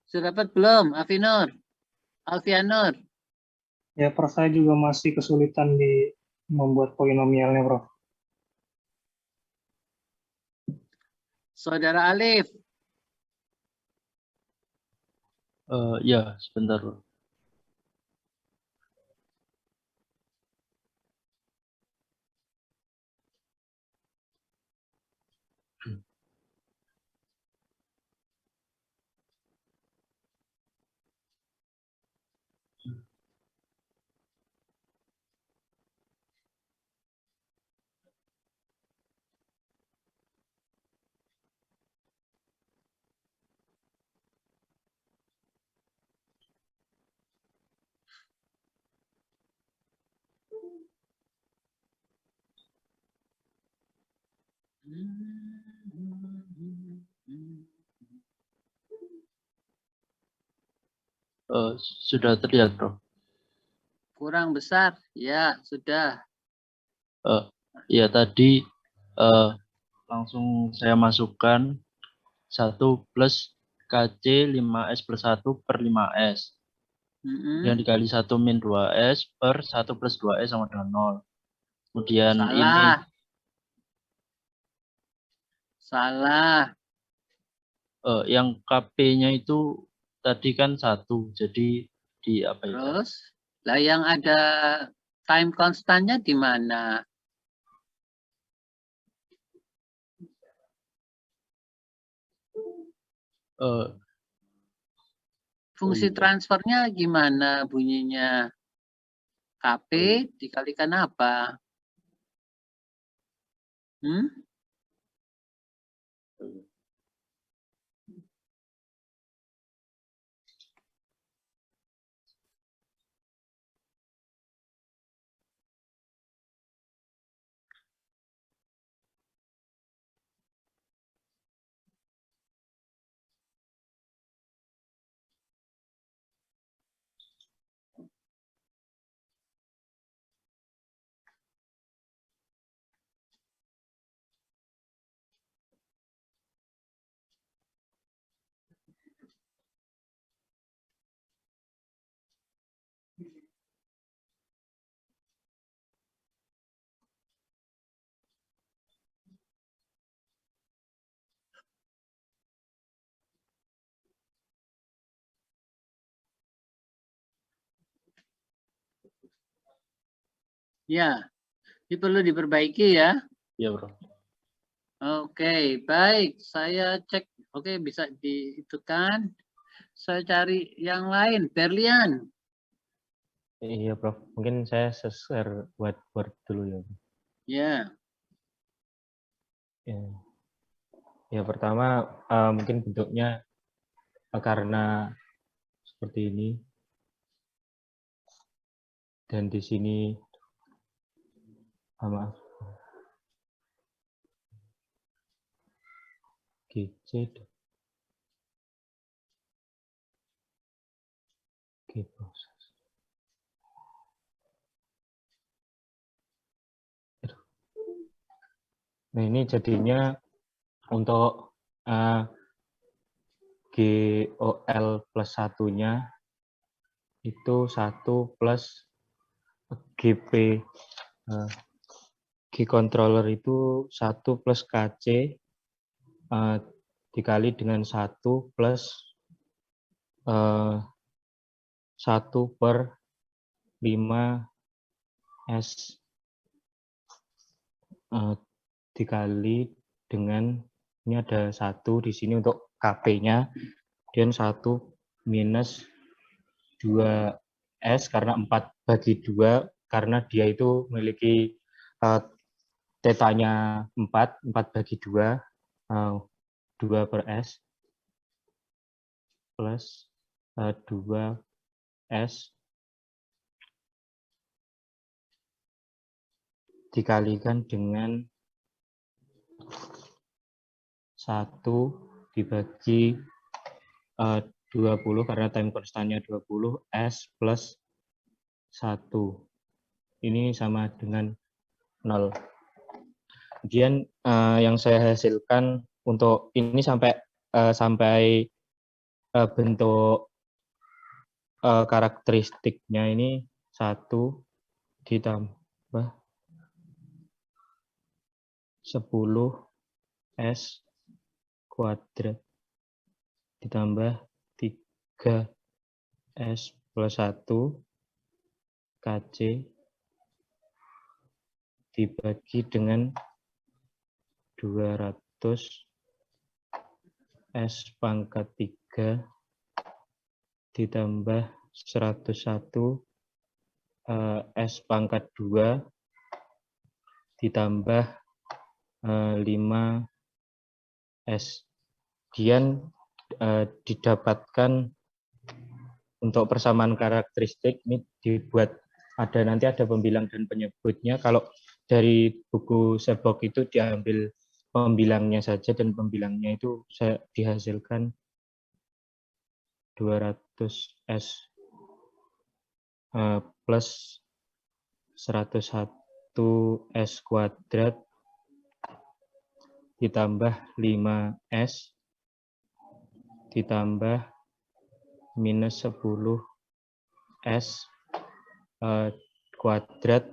[SPEAKER 1] Sudah dapat belum, Afinur? Alfianur?
[SPEAKER 3] Ya, Prof, saya juga masih kesulitan di membuat polinomialnya, Prof.
[SPEAKER 1] Saudara Alif?
[SPEAKER 2] Ya, sebentar. Sudah terlihat, Prof.
[SPEAKER 1] Kurang besar. Ya, sudah.
[SPEAKER 2] Ya, tadi langsung saya masukkan 1 plus KC 5S plus 1 per 5S. Yang dikali 1 min 2S per 1 plus 2S sama dengan 0. Kemudian
[SPEAKER 1] Salah.
[SPEAKER 2] ini
[SPEAKER 1] Salah.
[SPEAKER 2] yang KP-nya itu tadi kan 1. Jadi di apa ya?
[SPEAKER 1] Terus, lah yang ada time constantnya di mana? Fungsi
[SPEAKER 2] iya.
[SPEAKER 1] transfernya gimana bunyinya? KP dikalikan apa? Ya, ini perlu diperbaiki ya.
[SPEAKER 2] Ya, Bro.
[SPEAKER 1] Oke, baik. Saya cek. Oke, bisa dihitungkan. Saya cari yang lain. Berlian.
[SPEAKER 5] Iya, Prof. Mungkin saya share whiteboard dulu ya.
[SPEAKER 1] Ya.
[SPEAKER 5] Ya, pertama mungkin bentuknya karena seperti ini. Dan di sini maaf. GC. Oke, proses. Nah, ini jadinya untuk GOL plus satunya itu 1 plus GP G controller itu 1 plus KC dikali dengan 1 plus 1 per 5S dikali dengan, ini ada 1 di sini untuk KP-nya, dan 1 minus 2S karena 4/2, karena dia itu memiliki tetanya 4/2, 2 per S, plus 2S dikalikan dengan 1 dibagi 20 karena time constantnya 20, S plus 1. Ini sama dengan 0. Kemudian yang saya hasilkan untuk ini sampai bentuk karakteristiknya ini 1 ditambah 10S kuadrat ditambah 3S plus 1 KC dibagi dengan 200 S pangkat 3 ditambah 101 S pangkat 2 ditambah 5 S. Kemudian didapatkan untuk persamaan karakteristik ini dibuat nanti ada pembilang dan penyebutnya. Kalau dari buku Serbok itu diambil pembilangnya saja, dan pembilangnya itu saya dihasilkan 200S plus 101S kuadrat ditambah 5S ditambah minus 10S kuadrat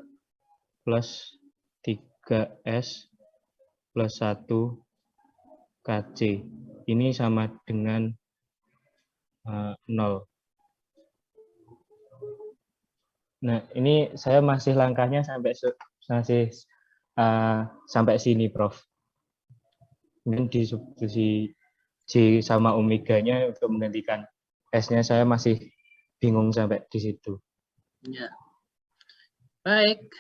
[SPEAKER 5] plus 3S plus 1 KC. Ini sama dengan 0. Nah, ini saya masih langkahnya sampai sini, Prof. Mungkin di substitusi J sama omeganya untuk menggantikan S-nya saya masih bingung sampai di situ.
[SPEAKER 1] Ya. Baik.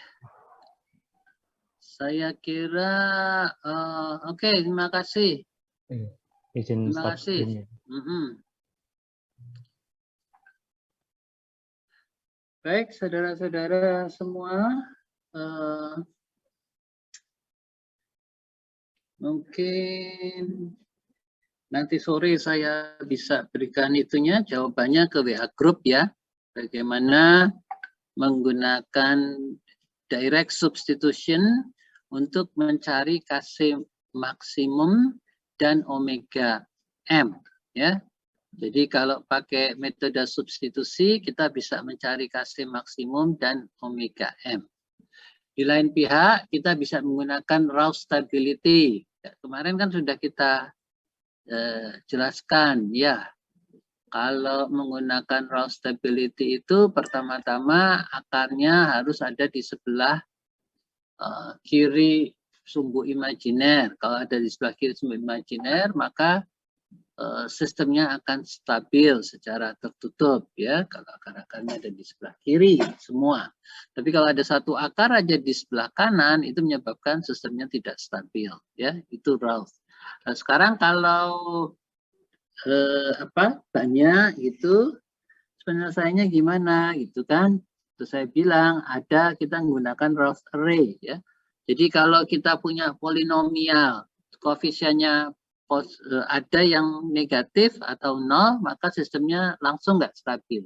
[SPEAKER 1] Saya kira oke, terima kasih.
[SPEAKER 5] Izin
[SPEAKER 1] Terima
[SPEAKER 5] stop
[SPEAKER 1] kasih.
[SPEAKER 5] screen-nya.
[SPEAKER 1] Baik, saudara-saudara semua, mungkin nanti sore saya bisa berikan itunya, jawabannya ke WA Group ya. Bagaimana menggunakan direct substitution untuk mencari Kc maksimum dan omega M ya. Jadi kalau pakai metode substitusi kita bisa mencari Kc maksimum dan omega M. Di lain pihak kita bisa menggunakan raw stability. Ya, kemarin kan sudah kita jelaskan ya. Kalau menggunakan raw stability itu pertama-tama akarnya harus ada di sebelah kiri sumbu imajiner. Kalau ada di sebelah kiri sumbu imajiner, maka sistemnya akan stabil secara tertutup ya. Kalau akar-akarnya ada di sebelah kiri semua. Tapi kalau ada satu akar aja di sebelah kanan, itu menyebabkan sistemnya tidak stabil ya. Itu raw. Nah, sekarang kalau banyak itu penyelesaiannya gimana gitu kan? Terus saya bilang kita menggunakan Roth array ya. Jadi kalau kita punya polinomial koefisiennya ada yang negatif atau 0, maka sistemnya langsung nggak stabil.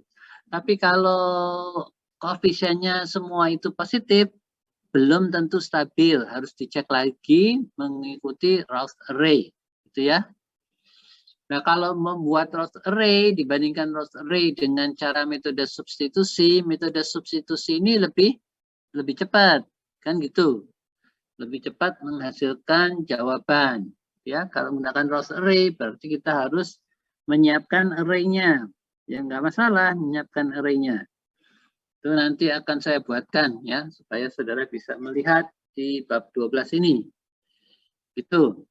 [SPEAKER 1] Tapi kalau koefisiennya semua itu positif, belum tentu stabil, harus dicek lagi mengikuti Roth array gitu ya. Nah, kalau membuat Roth array dibandingkan Roth array dengan cara metode substitusi ini lebih cepat, kan gitu. Lebih cepat menghasilkan jawaban. Ya, kalau menggunakan Roth array berarti kita harus menyiapkan array-nya. Ya, nggak masalah menyiapkan array-nya. Itu nanti akan saya buatkan ya supaya saudara bisa melihat di bab 12 ini. Itu.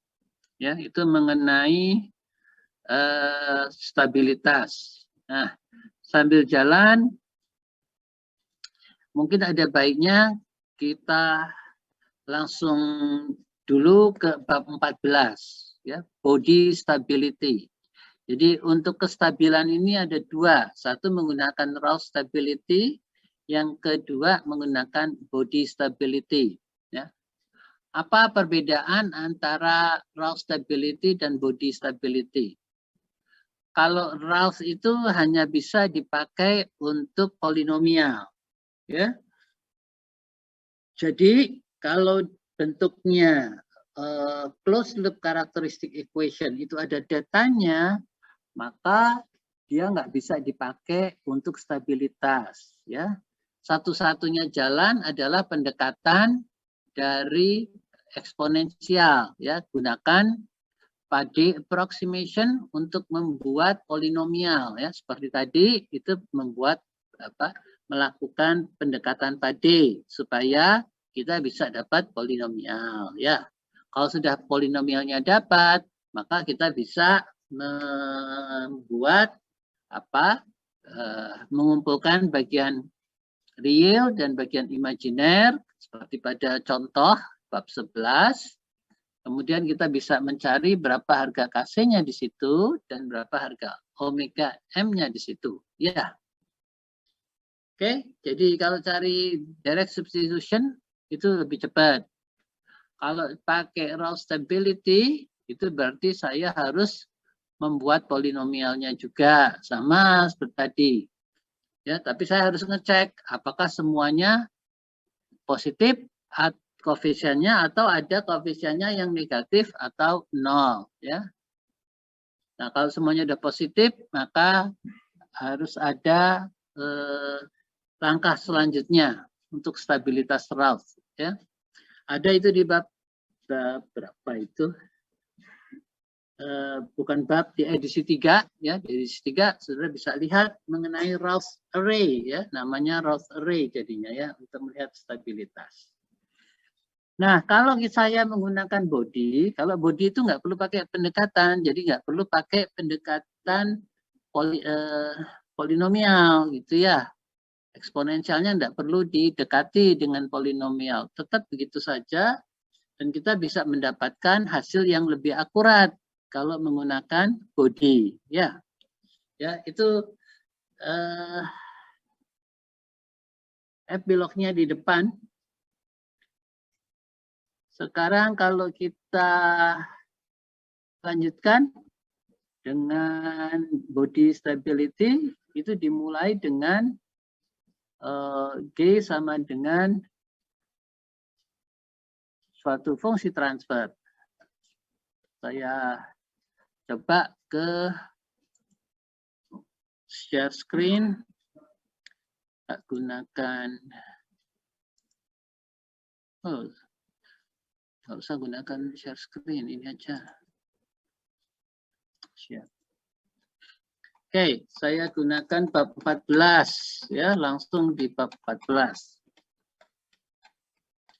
[SPEAKER 1] Ya, itu mengenai stabilitas. Nah, sambil jalan mungkin ada baiknya kita langsung dulu ke bab 14 ya, body stability. Jadi untuk kestabilan ini ada dua, satu menggunakan raw stability, yang kedua menggunakan body stability ya. Apa perbedaan antara raw stability dan body stability? Kalau raw itu hanya bisa dipakai untuk polinomial ya. Jadi kalau bentuknya closed loop characteristic equation itu ada datanya, maka dia nggak bisa dipakai untuk stabilitas ya. Satu-satunya jalan adalah pendekatan dari eksponensial ya, gunakan Pade approximation untuk membuat polinomial ya, seperti tadi itu melakukan pendekatan Pade supaya kita bisa dapat polinomial ya. Kalau sudah polinomialnya dapat, maka kita bisa membuat mengumpulkan bagian real dan bagian imajiner seperti pada contoh bab 11. Kemudian kita bisa mencari berapa harga Kc-nya di situ dan berapa harga omega M-nya di situ. Ya. Oke, jadi kalau cari direct substitution itu lebih cepat. Kalau pakai raw stability, itu berarti saya harus membuat polinomialnya juga sama seperti tadi. Ya, tapi saya harus ngecek apakah semuanya positif koefisiennya atau ada koefisiennya yang negatif atau nol, ya. Nah, kalau semuanya sudah positif, maka harus ada langkah selanjutnya untuk stabilitas raw, ya. Ada itu di bab berapa itu? Bukan bab di edisi 3, ya. Di edisi 3 saudara bisa lihat mengenai Rawls array, ya. Namanya Rawls array jadinya, ya, untuk melihat stabilitas. Nah, kalau saya menggunakan body, kalau body itu nggak perlu pakai pendekatan, jadi nggak perlu pakai pendekatan polinomial, gitu ya. Eksponensialnya nggak perlu didekati dengan polinomial, tetap begitu saja, dan kita bisa mendapatkan hasil yang lebih akurat kalau menggunakan body, ya. Ya, itu epilognya di depan. Sekarang kalau kita lanjutkan dengan body stability, itu dimulai dengan G sama dengan suatu fungsi transfer. Saya coba ke share screen, gunakan, nggak usah gunakan share screen, ini aja. Share. Oke, saya gunakan bab 14, ya, langsung di bab 14.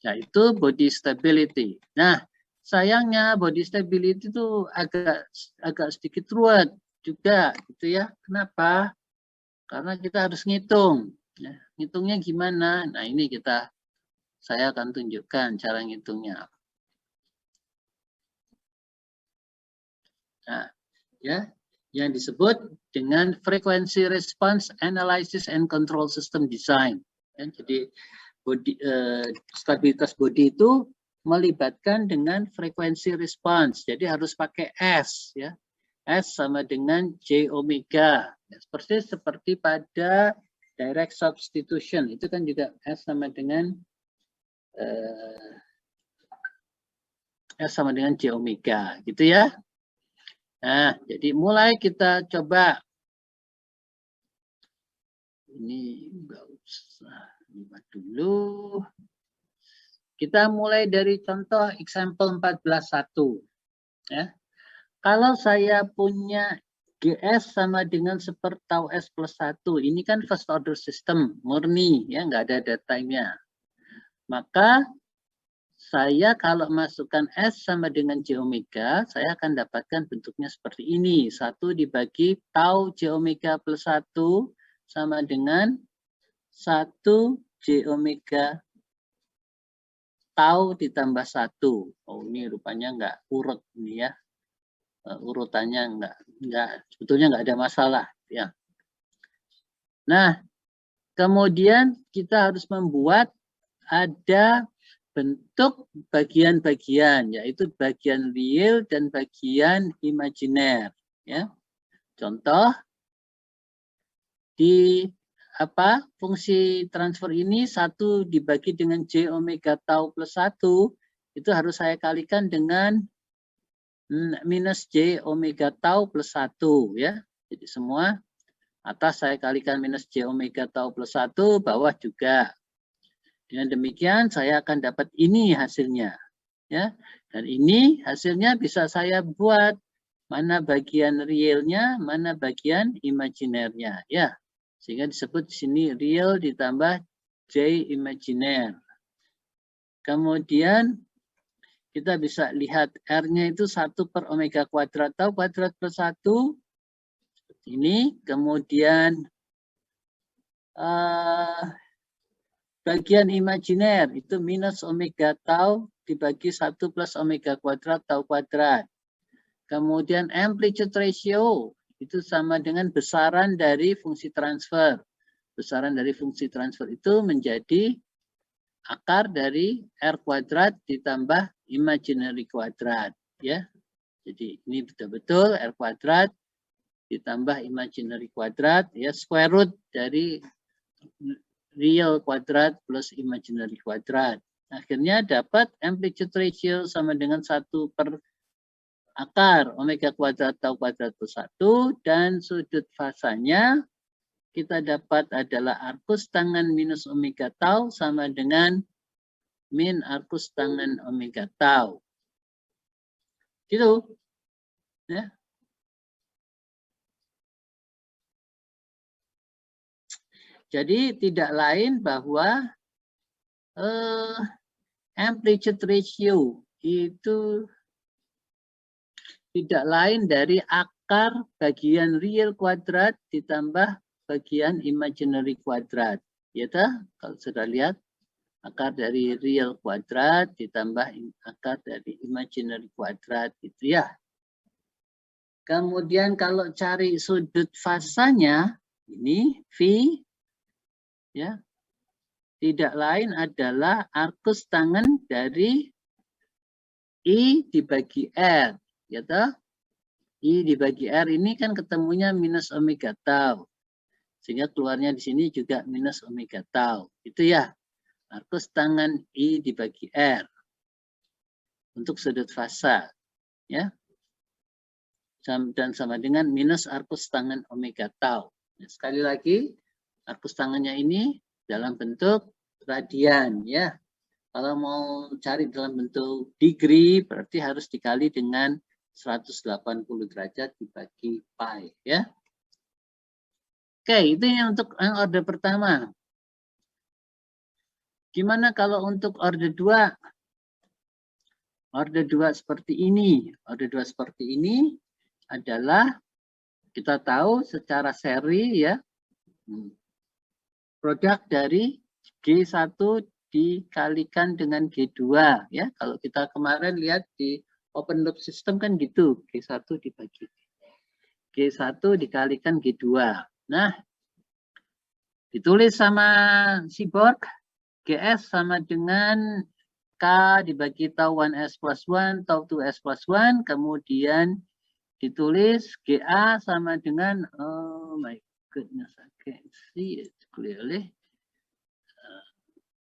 [SPEAKER 1] Yaitu body stability. Nah, sayangnya body stability itu agak sedikit ruwet juga, gitu ya. Kenapa? Karena kita harus ngitung. Ya, ngitungnya gimana? Nah, ini saya akan tunjukkan cara ngitungnya. Nah, ya, yang disebut dengan frequency response analysis and control system design. Ya, jadi stabilitas body itu melibatkan dengan frekuensi response. Jadi harus pakai S, ya. S sama dengan J omega. Ya, seperti pada direct substitution. Itu kan juga S sama dengan J omega, gitu ya. Nah, jadi mulai kita coba. Ini enggak usah lihat dulu. Kita mulai dari contoh example 14.1. Ya. Kalau saya punya GS sama dengan seperti tau S plus 1, ini kan first order system, murni, ya, nggak ada datanya. Maka saya kalau masukkan S sama dengan J omega, saya akan dapatkan bentuknya seperti ini. 1 dibagi tau J omega plus 1 sama dengan 1 J omega tau ditambah 1. Oh, ini rupanya nggak urut ini, ya. Urutannya sebetulnya nggak ada masalah, ya. Nah, kemudian kita harus membuat ada bentuk bagian-bagian, yaitu bagian real dan bagian imajiner, ya. Contoh di fungsi transfer ini 1 dibagi dengan J omega tau plus 1, itu harus saya kalikan dengan minus J omega tau plus 1, ya. Jadi semua atas saya kalikan minus J omega tau plus 1, bawah juga. Dengan demikian saya akan dapat ini hasilnya, ya. Dan ini hasilnya bisa saya buat mana bagian realnya, mana bagian imajinernya, ya. Sehingga disebut di sini real ditambah J imajiner. Kemudian kita bisa lihat R-nya itu 1 per omega kuadrat tau kuadrat plus 1. Seperti ini. Kemudian bagian imajiner itu minus omega tau dibagi 1 plus omega kuadrat tau kuadrat. Kemudian amplitude ratio itu sama dengan besaran dari fungsi transfer. Besaran dari fungsi transfer itu menjadi akar dari R kuadrat ditambah imaginary kuadrat, ya. Jadi ini betul-betul R kuadrat ditambah imaginary kuadrat, ya, square root dari real kuadrat plus imaginary kuadrat. Akhirnya dapat amplitude ratio sama dengan 1 per akar omega kuadrat tau kuadrat plus 1, dan sudut fasanya kita dapat adalah arcus tangen minus omega tau sama dengan min arcus tangen omega tau. Gitu. Ya. Jadi tidak lain bahwa amplitude ratio itu tidak lain dari akar bagian real kuadrat ditambah bagian imaginary kuadrat. Ya toh? Kalau sudah lihat, akar dari real kuadrat ditambah akar dari imaginary kuadrat, gitu ya. Kemudian kalau cari sudut fasanya, ini V, ya, tidak lain adalah arcus tangen dari I dibagi R, ya toh? I dibagi R ini kan ketemunya minus omega tau, sehingga keluarnya di sini juga minus omega tau, itu ya. Arcus tangen I dibagi R untuk sudut fasa, ya. Dan sama dengan minus arcus tangen omega tau. Nah, sekali lagi, arcus tangennya ini dalam bentuk radian, ya. Kalau mau cari dalam bentuk degree, berarti harus dikali dengan 180 derajat dibagi pi, ya. Oke, itu yang untuk yang order pertama. Gimana kalau untuk order 2? Order 2 seperti ini. Order 2 seperti ini adalah kita tahu secara seri, ya, produk dari G1 dikalikan dengan G2, ya. Kalau kita kemarin lihat di open loop system kan gitu, G1 dibagi G1 dikalikan G2. Nah, ditulis sama Seaborg, GS sama dengan K dibagi tau 1S plus 1, tau 2S plus 1, kemudian ditulis GA sama dengan, oh my goodness, I can't see it clearly.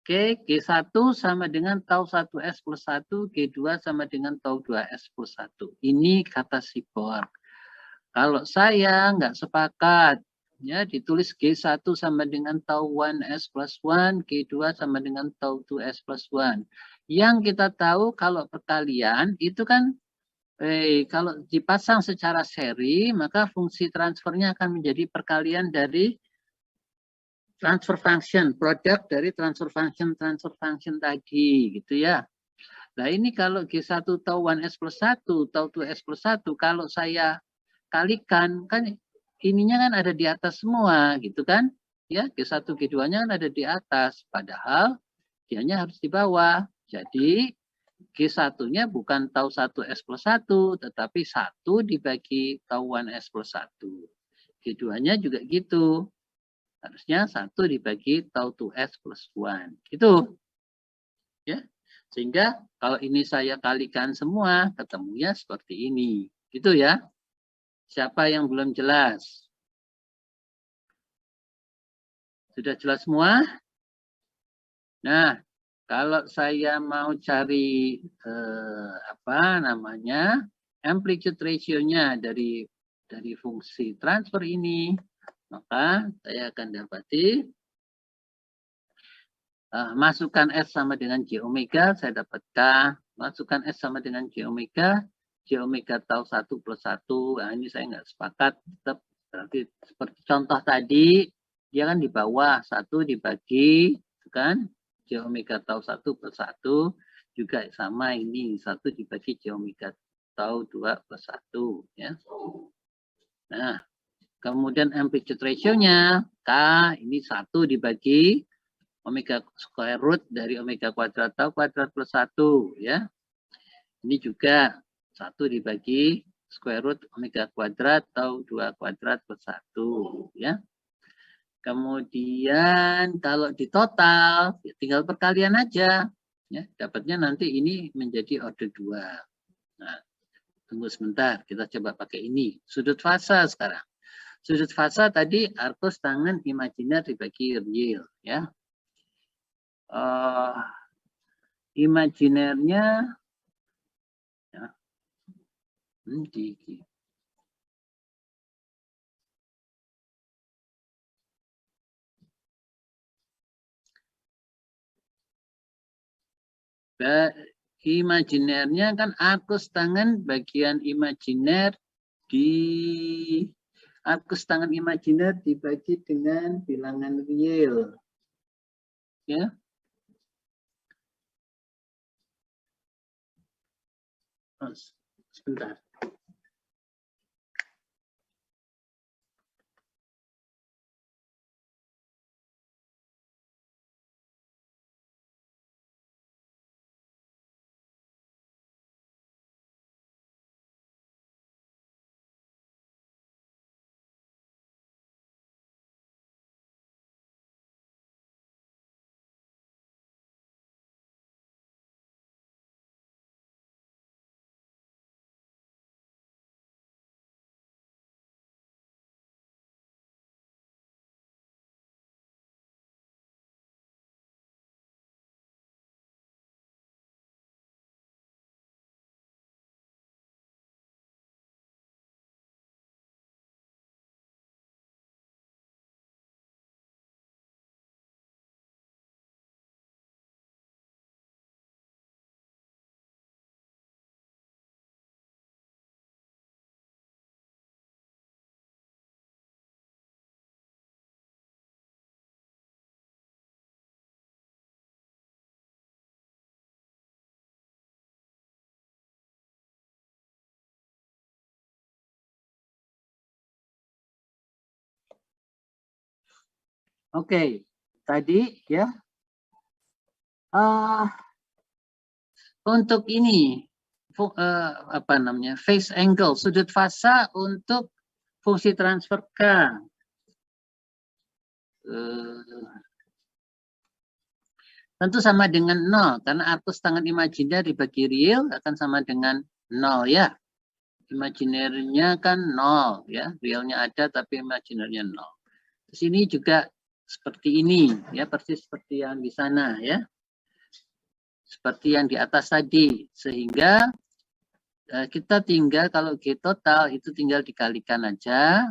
[SPEAKER 1] Oke, G1 sama dengan tau 1S plus 1, G2 sama dengan tau 2S plus 1. Ini kata Seaborg. Kalau saya nggak sepakat, ya, ditulis G1 sama dengan tau 1S plus 1, G2 sama dengan tau 2S plus 1. Yang kita tahu kalau perkalian itu kan, kalau dipasang secara seri, maka fungsi transfernya akan menjadi perkalian dari transfer function, produk dari transfer function tadi, gitu ya. Nah ini kalau G1 tau 1S plus 1, tau 2S plus 1, kalau saya kalikan, kan ininya kan ada di atas semua, gitu kan. Ya, G1, G2-nya kan ada di atas, padahal dianya harus di bawah. Jadi G1-nya bukan tau 1S plus 1, tetapi 1 dibagi tau 1S plus 1. G2-nya juga gitu. Harusnya 1 dibagi tau 2S plus 1. Gitu. Ya. Sehingga kalau ini saya kalikan semua, ketemunya seperti ini. Gitu ya. Siapa yang belum jelas? Sudah jelas semua? Nah, kalau saya mau cari amplitude ratio-nya dari fungsi transfer ini, maka saya akan dapati masukkan S sama dengan J omega, saya dapat K. Masukkan S sama dengan J omega tau 1 plus 1. Nah, ini saya nggak sepakat. Tetap berarti seperti contoh tadi, dia kan di bawah 1 dibagi, kan? J omega tau 1 plus 1 juga sama ini 1 dibagi J omega tau 2 plus 1, ya. Nah, kemudian amplitude ratio-nya K ini 1 dibagi omega square root dari omega kuadrat tau kuadrat plus 1, ya. Ini juga 1 dibagi square root omega kuadrat tau 2 kuadrat plus 1, ya. Kemudian kalau di total, ya tinggal perkalian aja. Ya, dapatnya nanti ini menjadi order 2. Nah, tunggu sebentar, kita coba pakai ini. Sudut fasa sekarang. Sudut fasa tadi arcus tangan imajiner dibagi real, ya. Imajinernya ya, imajinernya kan arcus tangan bagian imajiner arcus tangan imajiner dibagi dengan bilangan real, ya. Oh, sebentar. Oke, tadi ya. Untuk ini apa namanya? Phase angle, sudut fasa untuk fungsi transfer K. Tentu sama dengan 0 karena arcus tangan imajiner dibagi real akan sama dengan 0 ya. Imajinernya kan 0 ya, realnya ada tapi imajinernya 0. Di sini juga seperti ini ya, persis seperti yang di sana ya. Seperti yang di atas tadi, sehingga kita tinggal kalau G total itu tinggal dikalikan aja.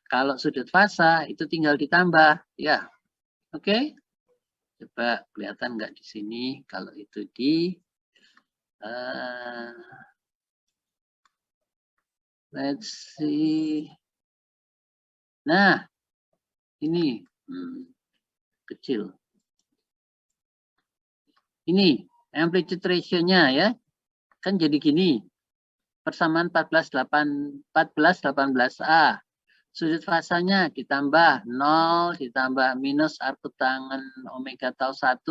[SPEAKER 1] Kalau sudut fasa itu tinggal ditambah ya. Oke. Coba kelihatan nggak di sini kalau itu di let's see. Nah, ini kecil. Ini amplitude ratio-nya ya. Kan jadi gini. Persamaan 14-18A. Sudut fasanya ditambah 0, ditambah minus arcus tangan omega tau 1,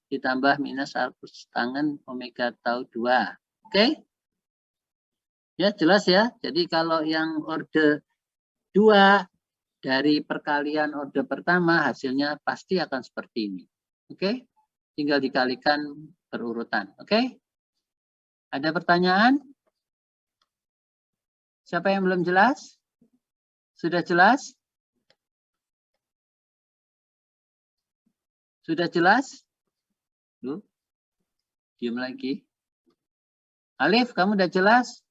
[SPEAKER 1] ditambah minus arcus tangan omega tau 2. Oke? Ya, jelas ya. Jadi kalau yang orde 2 dari perkalian orde pertama, hasilnya pasti akan seperti ini. Oke? Tinggal dikalikan berurutan. Oke? Ada pertanyaan? Siapa yang belum jelas? Sudah jelas? Sudah jelas? Duh, diam lagi. Alif, kamu udah jelas?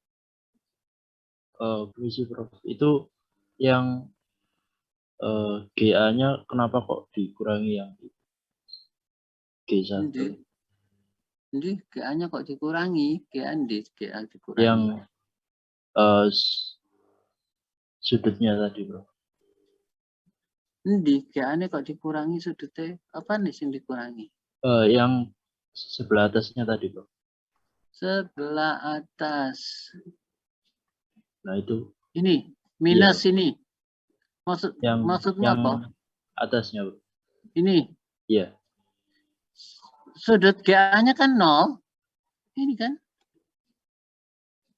[SPEAKER 2] Permisi, Prof. Itu yang GA-nya kenapa kok dikurangi yang G1?
[SPEAKER 1] Jadi GA-nya kok dikurangi? GA dikurangi.
[SPEAKER 2] Yang sudutnya tadi, Bro.
[SPEAKER 1] Di GA-nya kok dikurangi sudutnya? Apa nih yang dikurangi?
[SPEAKER 2] Yang sebelah atasnya tadi, Bro.
[SPEAKER 1] Sebelah atas.
[SPEAKER 2] Nah, itu.
[SPEAKER 1] Ini, minus
[SPEAKER 2] iya.
[SPEAKER 1] ini. Maksudnya apa?
[SPEAKER 2] Atasnya, Bro.
[SPEAKER 1] Ini.
[SPEAKER 2] Iya.
[SPEAKER 1] Sudut GA-nya kan 0. Ini kan.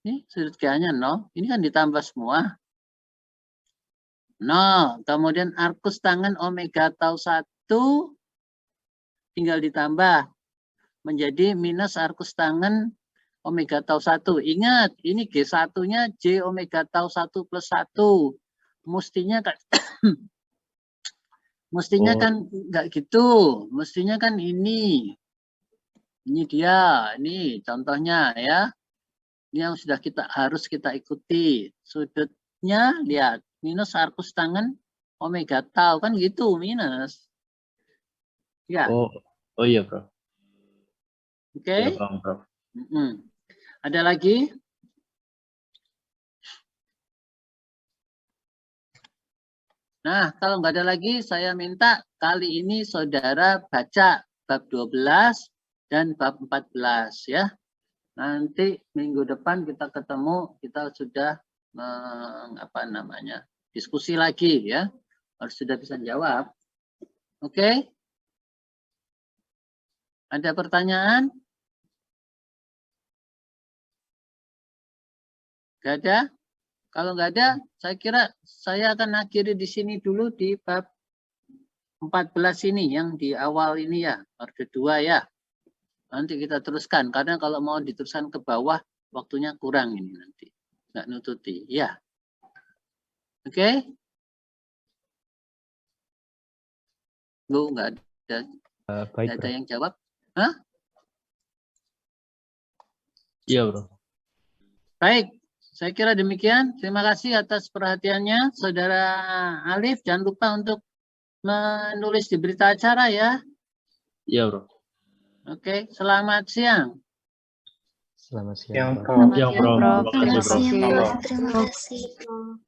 [SPEAKER 1] Ini sudut GA-nya 0. Ini kan ditambah semua. 0. Kemudian arcus tangan omega tau 1 tinggal ditambah. menjadi minus arcus tangen omega tau 1. Ingat, ini G1-nya J omega tau 1 plus 1. Mestinya kan mestinya
[SPEAKER 2] Oh.
[SPEAKER 1] kan enggak gitu. Mestinya kan ini. Ini dia, ini contohnya ya. Ini yang sudah harus kita ikuti. Sudutnya lihat, minus arcus tangen omega tau kan gitu, minus. Ya,
[SPEAKER 2] Oh iya, Prof.
[SPEAKER 1] oke.
[SPEAKER 2] Ya, paham, Prof.
[SPEAKER 1] Ada lagi? Nah, kalau nggak ada lagi, saya minta kali ini saudara baca bab 12 dan bab 14 ya. Nanti minggu depan kita ketemu, kita sudah diskusi lagi ya. Harus sudah bisa jawab. Oke? Ada pertanyaan? Nggak ada? Kalau nggak ada, saya kira saya akan akhiri di sini dulu di bab 14 ini, yang di awal ini ya, orde 2 ya. Nanti kita teruskan, karena kalau mau diteruskan ke bawah, waktunya kurang ini nanti. Nggak nututi, ya. Oke? Bu, nggak ada,
[SPEAKER 5] Baik,
[SPEAKER 1] nggak ada
[SPEAKER 5] Prof.
[SPEAKER 1] yang jawab? Hah?
[SPEAKER 2] Iya, Bro.
[SPEAKER 1] Baik, saya kira demikian. Terima kasih atas perhatiannya, Saudara Alif. Jangan lupa untuk menulis di berita acara ya.
[SPEAKER 2] Iya, Bro.
[SPEAKER 1] Oke, selamat siang.
[SPEAKER 5] Selamat
[SPEAKER 3] Yang
[SPEAKER 5] siang, Prof.
[SPEAKER 2] Iya, Bro.
[SPEAKER 4] Prof.
[SPEAKER 2] Terima kasih, Bro.
[SPEAKER 4] Terima kasih.
[SPEAKER 6] Terima kasih.